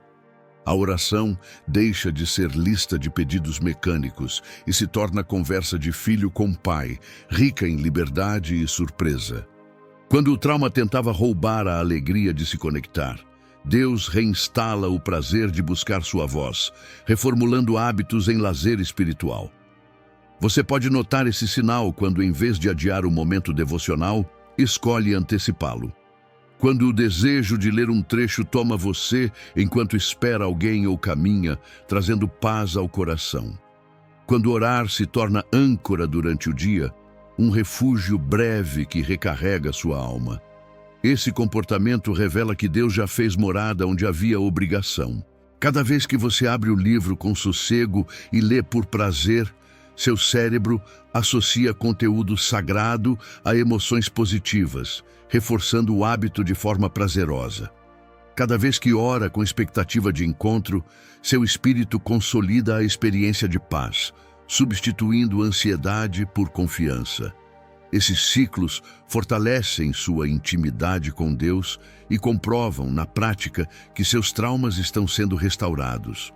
A oração deixa de ser lista de pedidos mecânicos e se torna conversa de filho com pai, rica em liberdade e surpresa. Quando o trauma tentava roubar a alegria de se conectar, Deus reinstala o prazer de buscar sua voz, reformulando hábitos em lazer espiritual. Você pode notar esse sinal quando, em vez de adiar o momento devocional, escolhe antecipá-lo. Quando o desejo de ler um trecho toma você enquanto espera alguém ou caminha, trazendo paz ao coração. Quando orar se torna âncora durante o dia, um refúgio breve que recarrega sua alma. Esse comportamento revela que Deus já fez morada onde havia obrigação. Cada vez que você abre o livro com sossego e lê por prazer, seu cérebro associa conteúdo sagrado a emoções positivas, reforçando o hábito de forma prazerosa. Cada vez que ora com expectativa de encontro, seu espírito consolida a experiência de paz, substituindo ansiedade por confiança. Esses ciclos fortalecem sua intimidade com Deus e comprovam, na prática, que seus traumas estão sendo restaurados.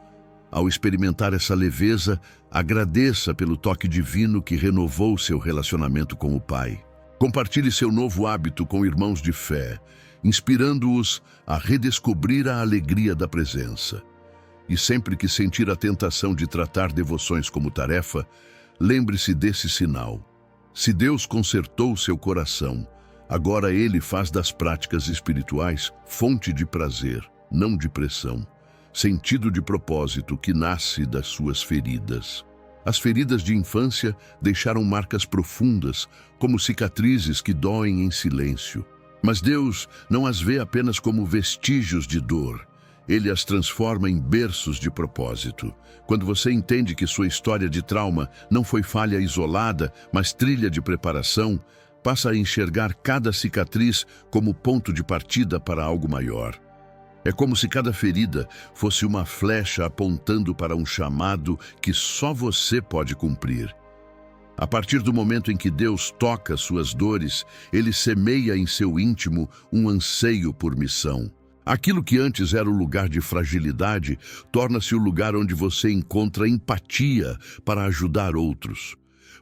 Ao experimentar essa leveza, agradeça pelo toque divino que renovou seu relacionamento com o Pai. Compartilhe seu novo hábito com irmãos de fé, inspirando-os a redescobrir a alegria da presença. E sempre que sentir a tentação de tratar devoções como tarefa, lembre-se desse sinal. Se Deus consertou seu coração, agora Ele faz das práticas espirituais fonte de prazer, não de pressão, sentido de propósito que nasce das suas feridas. As feridas de infância deixaram marcas profundas, como cicatrizes que doem em silêncio. Mas Deus não as vê apenas como vestígios de dor. Ele as transforma em berços de propósito. Quando você entende que sua história de trauma não foi falha isolada, mas trilha de preparação, passa a enxergar cada cicatriz como ponto de partida para algo maior. É como se cada ferida fosse uma flecha apontando para um chamado que só você pode cumprir. A partir do momento em que Deus toca suas dores, Ele semeia em seu íntimo um anseio por missão. Aquilo que antes era o lugar de fragilidade torna-se o lugar onde você encontra empatia para ajudar outros.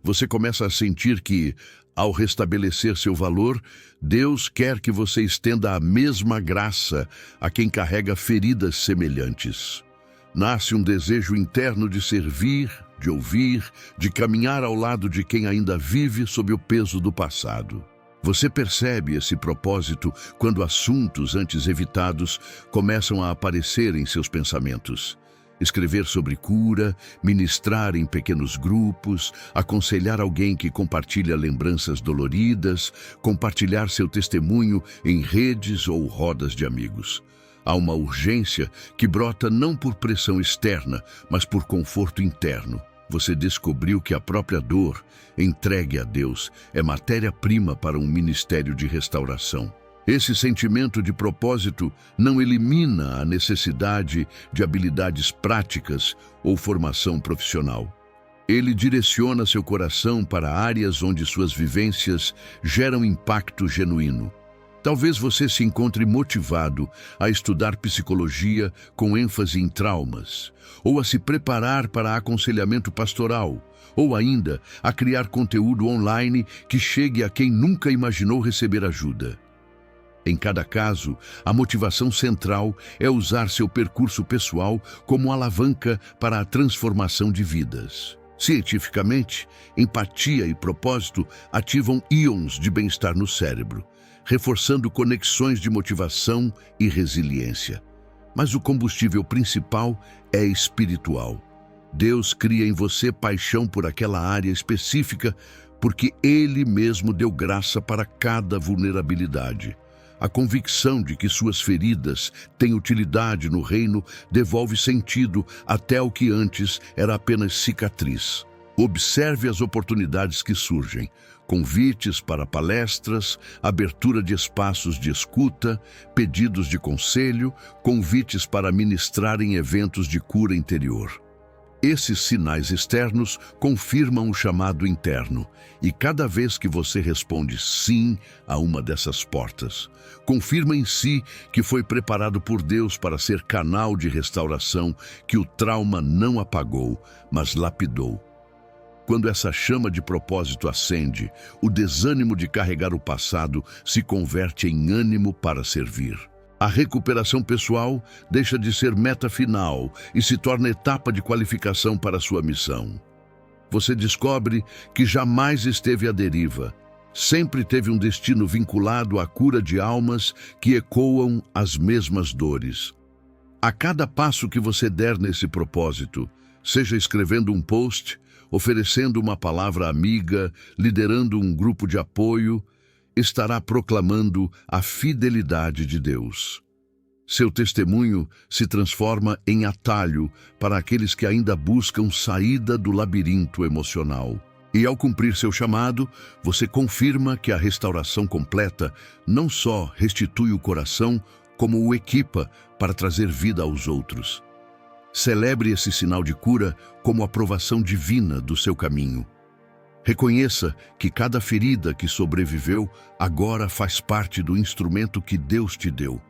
Você começa a sentir que, ao restabelecer seu valor, Deus quer que você estenda a mesma graça a quem carrega feridas semelhantes. Nasce um desejo interno de servir, de ouvir, de caminhar ao lado de quem ainda vive sob o peso do passado. Você percebe esse propósito quando assuntos antes evitados começam a aparecer em seus pensamentos. Escrever sobre cura, ministrar em pequenos grupos, aconselhar alguém que compartilha lembranças doloridas, compartilhar seu testemunho em redes ou rodas de amigos. Há uma urgência que brota não por pressão externa, mas por conforto interno. Você descobriu que a própria dor, entregue a Deus, é matéria-prima para um ministério de restauração. Esse sentimento de propósito não elimina a necessidade de habilidades práticas ou formação profissional. Ele direciona seu coração para áreas onde suas vivências geram impacto genuíno. Talvez você se encontre motivado a estudar psicologia com ênfase em traumas, ou a se preparar para aconselhamento pastoral, ou ainda a criar conteúdo online que chegue a quem nunca imaginou receber ajuda. Em cada caso, a motivação central é usar seu percurso pessoal como alavanca para a transformação de vidas. Cientificamente, empatia e propósito ativam íons de bem-estar no cérebro, reforçando conexões de motivação e resiliência. Mas o combustível principal é espiritual. Deus cria em você paixão por aquela área específica porque Ele mesmo deu graça para cada vulnerabilidade. A convicção de que suas feridas têm utilidade no reino devolve sentido até o que antes era apenas cicatriz. Observe as oportunidades que surgem: convites para palestras, abertura de espaços de escuta, pedidos de conselho, convites para ministrar em eventos de cura interior. Esses sinais externos confirmam o chamado interno, e cada vez que você responde sim a uma dessas portas, confirma em si que foi preparado por Deus para ser canal de restauração que o trauma não apagou, mas lapidou. Quando essa chama de propósito acende, o desânimo de carregar o passado se converte em ânimo para servir. A recuperação pessoal deixa de ser meta final e se torna etapa de qualificação para a sua missão. Você descobre que jamais esteve à deriva, sempre teve um destino vinculado à cura de almas que ecoam as mesmas dores. A cada passo que você der nesse propósito, seja escrevendo um post, oferecendo uma palavra amiga, liderando um grupo de apoio, estará proclamando a fidelidade de Deus. Seu testemunho se transforma em atalho para aqueles que ainda buscam saída do labirinto emocional. E ao cumprir seu chamado, você confirma que a restauração completa não só restitui o coração, como o equipa para trazer vida aos outros. Celebre esse sinal de cura como aprovação divina do seu caminho. Reconheça que cada ferida que sobreviveu agora faz parte do instrumento que Deus te deu.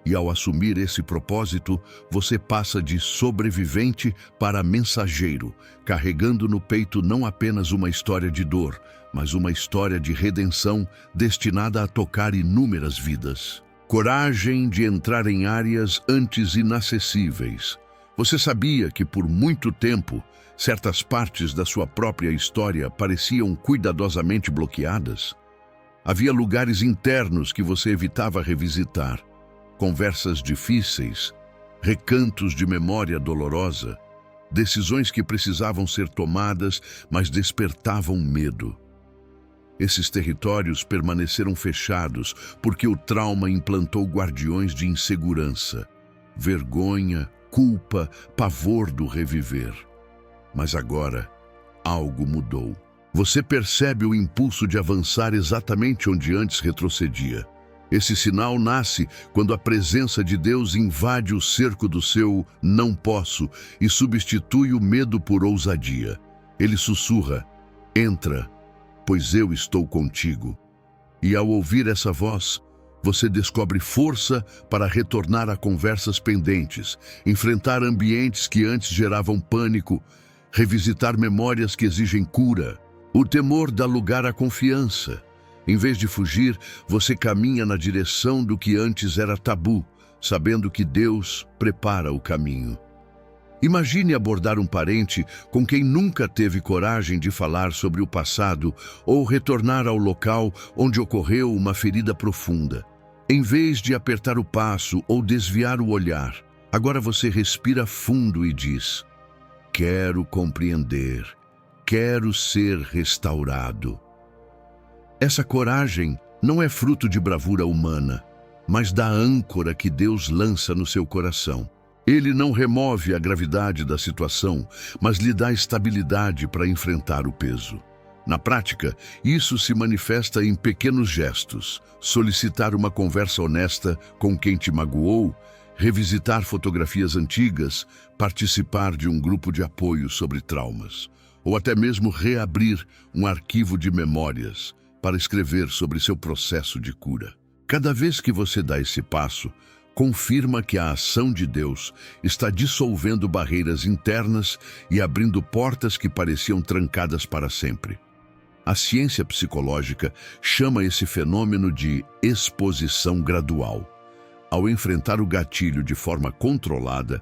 E ao assumir esse propósito, você passa de sobrevivente para mensageiro, carregando no peito não apenas uma história de dor, mas uma história de redenção destinada a tocar inúmeras vidas. Coragem de entrar em áreas antes inacessíveis. Você sabia que por muito tempo certas partes da sua própria história pareciam cuidadosamente bloqueadas? Havia lugares internos que você evitava revisitar, conversas difíceis, recantos de memória dolorosa, decisões que precisavam ser tomadas, mas despertavam medo. Esses territórios permaneceram fechados porque o trauma implantou guardiões de insegurança, vergonha, culpa, pavor do reviver. Mas agora, algo mudou. Você percebe o impulso de avançar exatamente onde antes retrocedia. Esse sinal nasce quando a presença de Deus invade o cerco do seu "não posso" e substitui o medo por ousadia. Ele sussurra: "Entra, pois eu estou contigo." E ao ouvir essa voz, você descobre força para retornar a conversas pendentes, enfrentar ambientes que antes geravam pânico, revisitar memórias que exigem cura. O temor dá lugar à confiança. Em vez de fugir, você caminha na direção do que antes era tabu, sabendo que Deus prepara o caminho. Imagine abordar um parente com quem nunca teve coragem de falar sobre o passado ou retornar ao local onde ocorreu uma ferida profunda. Em vez de apertar o passo ou desviar o olhar, agora você respira fundo e diz: "Quero compreender, quero ser restaurado." Essa coragem não é fruto de bravura humana, mas da âncora que Deus lança no seu coração. Ele não remove a gravidade da situação, mas lhe dá estabilidade para enfrentar o peso. Na prática, isso se manifesta em pequenos gestos: solicitar uma conversa honesta com quem te magoou, revisitar fotografias antigas, participar de um grupo de apoio sobre traumas, ou até mesmo reabrir um arquivo de memórias para escrever sobre seu processo de cura. Cada vez que você dá esse passo, confirma que a ação de Deus está dissolvendo barreiras internas e abrindo portas que pareciam trancadas para sempre. A ciência psicológica chama esse fenômeno de exposição gradual. Ao enfrentar o gatilho de forma controlada,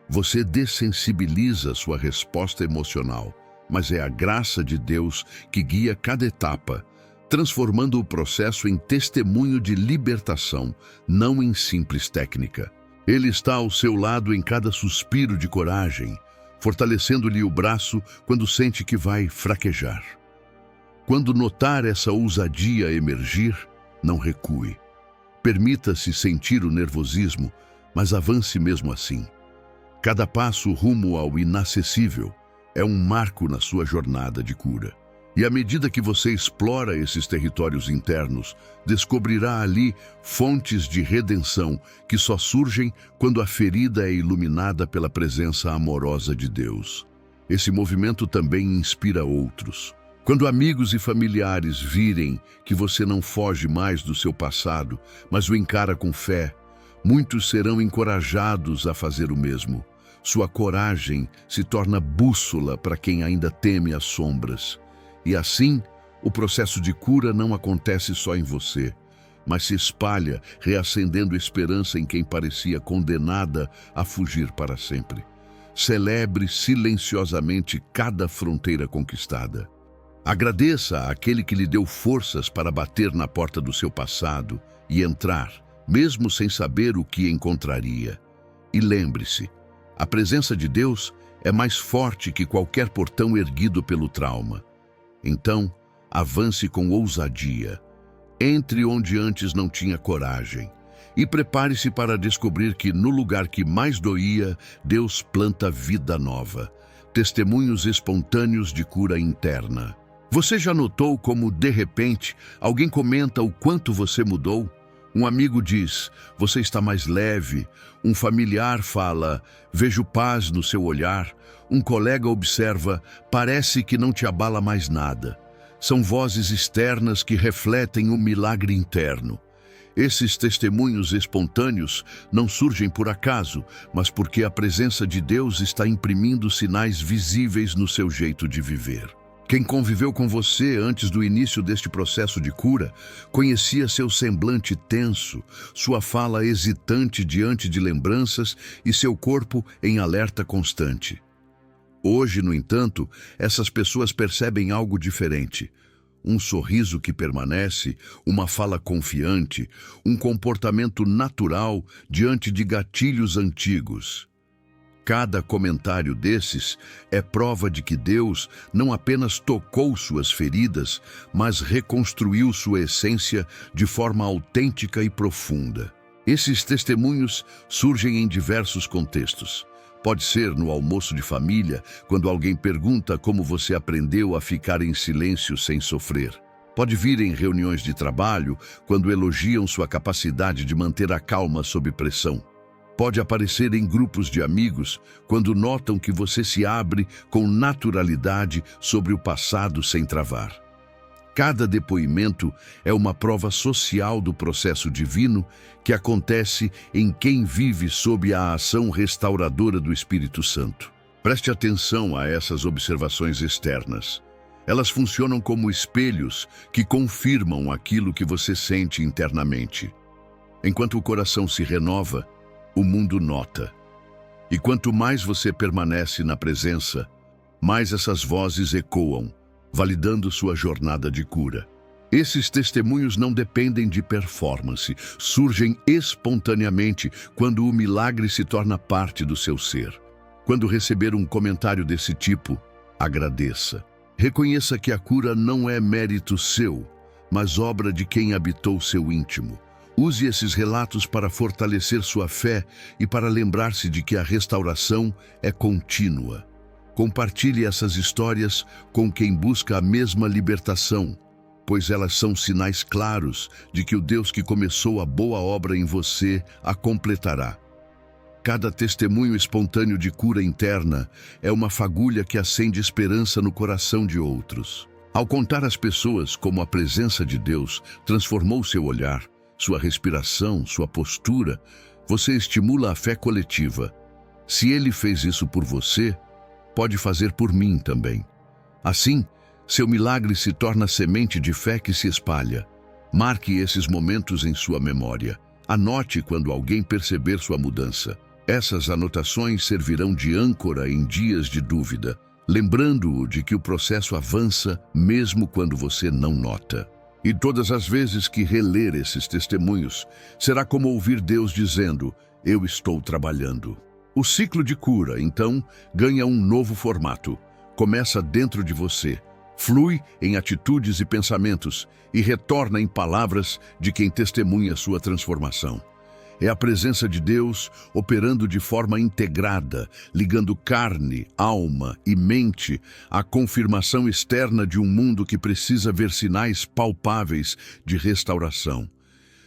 você dessensibiliza sua resposta emocional, mas é a graça de Deus que guia cada etapa, transformando o processo em testemunho de libertação, não em simples técnica. Ele está ao seu lado em cada suspiro de coragem, fortalecendo-lhe o braço quando sente que vai fraquejar. Quando notar essa ousadia emergir, não recue. Permita-se sentir o nervosismo, mas avance mesmo assim. Cada passo rumo ao inacessível é um marco na sua jornada de cura. E à medida que você explora esses territórios internos, descobrirá ali fontes de redenção que só surgem quando a ferida é iluminada pela presença amorosa de Deus. Esse movimento também inspira outros. Quando amigos e familiares virem que você não foge mais do seu passado, mas o encara com fé, muitos serão encorajados a fazer o mesmo. Sua coragem se torna bússola para quem ainda teme as sombras. E assim, o processo de cura não acontece só em você, mas se espalha, reacendendo esperança em quem parecia condenada a fugir para sempre. Celebre silenciosamente cada fronteira conquistada. Agradeça àquele que lhe deu forças para bater na porta do seu passado e entrar, mesmo sem saber o que encontraria. E lembre-se, a presença de Deus é mais forte que qualquer portão erguido pelo trauma. Então, avance com ousadia. Entre onde antes não tinha coragem. E prepare-se para descobrir que no lugar que mais doía, Deus planta vida nova. Testemunhos espontâneos de cura interna. Você já notou como, de repente, alguém comenta o quanto você mudou? Um amigo diz, você está mais leve. Um familiar fala, vejo paz no seu olhar. Um colega observa, parece que não te abala mais nada. São vozes externas que refletem o milagre interno. Esses testemunhos espontâneos não surgem por acaso, mas porque a presença de Deus está imprimindo sinais visíveis no seu jeito de viver. Quem conviveu com você antes do início deste processo de cura, conhecia seu semblante tenso, sua fala hesitante diante de lembranças e seu corpo em alerta constante. Hoje, no entanto, essas pessoas percebem algo diferente. Um sorriso que permanece, uma fala confiante, um comportamento natural diante de gatilhos antigos. Cada comentário desses é prova de que Deus não apenas tocou suas feridas, mas reconstruiu sua essência de forma autêntica e profunda. Esses testemunhos surgem em diversos contextos. Pode ser no almoço de família, quando alguém pergunta como você aprendeu a ficar em silêncio sem sofrer. Pode vir em reuniões de trabalho, quando elogiam sua capacidade de manter a calma sob pressão. Pode aparecer em grupos de amigos, quando notam que você se abre com naturalidade sobre o passado sem travar. Cada depoimento é uma prova social do processo divino que acontece em quem vive sob a ação restauradora do Espírito Santo. Preste atenção a essas observações externas. Elas funcionam como espelhos que confirmam aquilo que você sente internamente. Enquanto o coração se renova, o mundo nota. E quanto mais você permanece na presença, mais essas vozes ecoam, validando sua jornada de cura. Esses testemunhos não dependem de performance, surgem espontaneamente quando o milagre se torna parte do seu ser. Quando receber um comentário desse tipo, agradeça. Reconheça que a cura não é mérito seu, mas obra de quem habitou seu íntimo. Use esses relatos para fortalecer sua fé e para lembrar-se de que a restauração é contínua. Compartilhe essas histórias com quem busca a mesma libertação, pois elas são sinais claros de que o Deus que começou a boa obra em você a completará. Cada testemunho espontâneo de cura interna é uma fagulha que acende esperança no coração de outros. Ao contar às pessoas como a presença de Deus transformou seu olhar, sua respiração, sua postura, você estimula a fé coletiva. Se Ele fez isso por você, pode fazer por mim também. Assim, Seu milagre se torna semente de fé que se espalha. Marque esses momentos em sua memória. Anote quando alguém perceber sua mudança. Essas anotações servirão de âncora em dias de dúvida, lembrando-o de que o processo avança mesmo quando você não nota. E todas as vezes que reler esses testemunhos, será como ouvir Deus dizendo: eu estou trabalhando. O ciclo de cura, então, ganha um novo formato. Começa dentro de você, flui em atitudes e pensamentos e retorna em palavras de quem testemunha sua transformação. É a presença de Deus operando de forma integrada, ligando carne, alma e mente à confirmação externa de um mundo que precisa ver sinais palpáveis de restauração.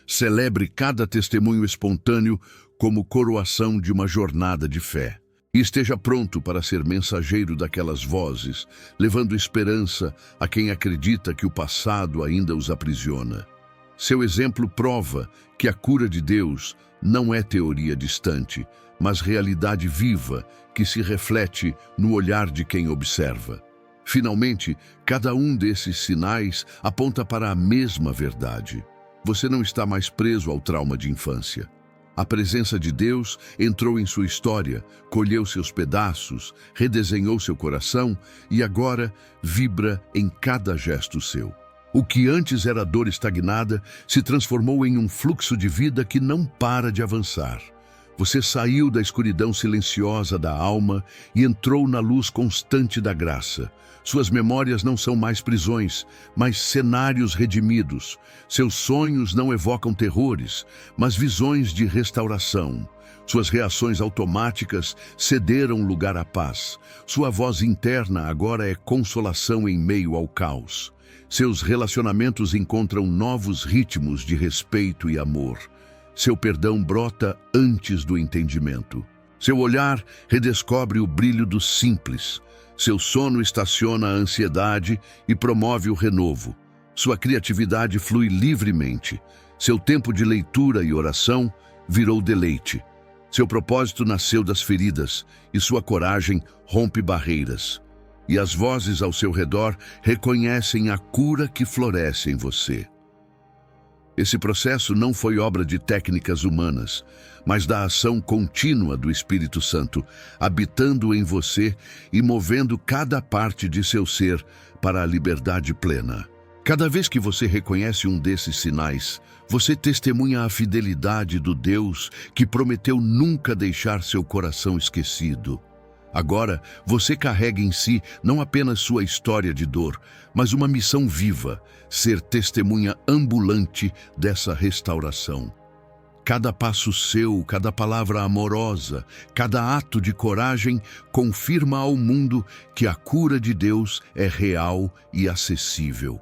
Celebre cada testemunho espontâneo como coroação de uma jornada de fé. E esteja pronto para ser mensageiro daquelas vozes, levando esperança a quem acredita que o passado ainda os aprisiona. Seu exemplo prova que a cura de Deus não é teoria distante, mas realidade viva que se reflete no olhar de quem observa. Finalmente, cada um desses sinais aponta para a mesma verdade. Você não está mais preso ao trauma de infância. A presença de Deus entrou em sua história, colheu seus pedaços, redesenhou seu coração e agora vibra em cada gesto seu. O que antes era dor estagnada se transformou em um fluxo de vida que não para de avançar. Você saiu da escuridão silenciosa da alma e entrou na luz constante da graça. Suas memórias não são mais prisões, mas cenários redimidos. Seus sonhos não evocam terrores, mas visões de restauração. Suas reações automáticas cederam lugar à paz. Sua voz interna agora é consolação em meio ao caos. Seus relacionamentos encontram novos ritmos de respeito e amor. Seu perdão brota antes do entendimento. Seu olhar redescobre o brilho do simples. Seu sono estaciona a ansiedade e promove o renovo. Sua criatividade flui livremente. Seu tempo de leitura e oração virou deleite. Seu propósito nasceu das feridas e sua coragem rompe barreiras. E as vozes ao seu redor reconhecem a cura que floresce em você. Esse processo não foi obra de técnicas humanas, mas da ação contínua do Espírito Santo, habitando em você e movendo cada parte de seu ser para a liberdade plena. Cada vez que você reconhece um desses sinais, você testemunha a fidelidade do Deus que prometeu nunca deixar seu coração esquecido. Agora, você carrega em si não apenas sua história de dor, mas uma missão viva, ser testemunha ambulante dessa restauração. Cada passo seu, cada palavra amorosa, cada ato de coragem confirma ao mundo que a cura de Deus é real e acessível.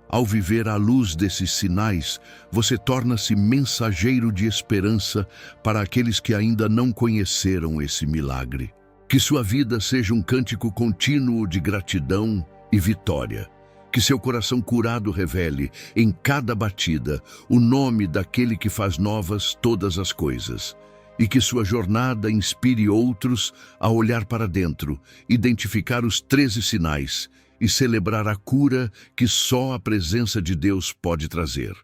Ao viver à luz desses sinais, você torna-se mensageiro de esperança para aqueles que ainda não conheceram esse milagre. Que sua vida seja um cântico contínuo de gratidão e vitória. Que seu coração curado revele, em cada batida, o nome daquele que faz novas todas as coisas. E que sua jornada inspire outros a olhar para dentro, identificar os 13 sinais e celebrar a cura que só a presença de Deus pode trazer.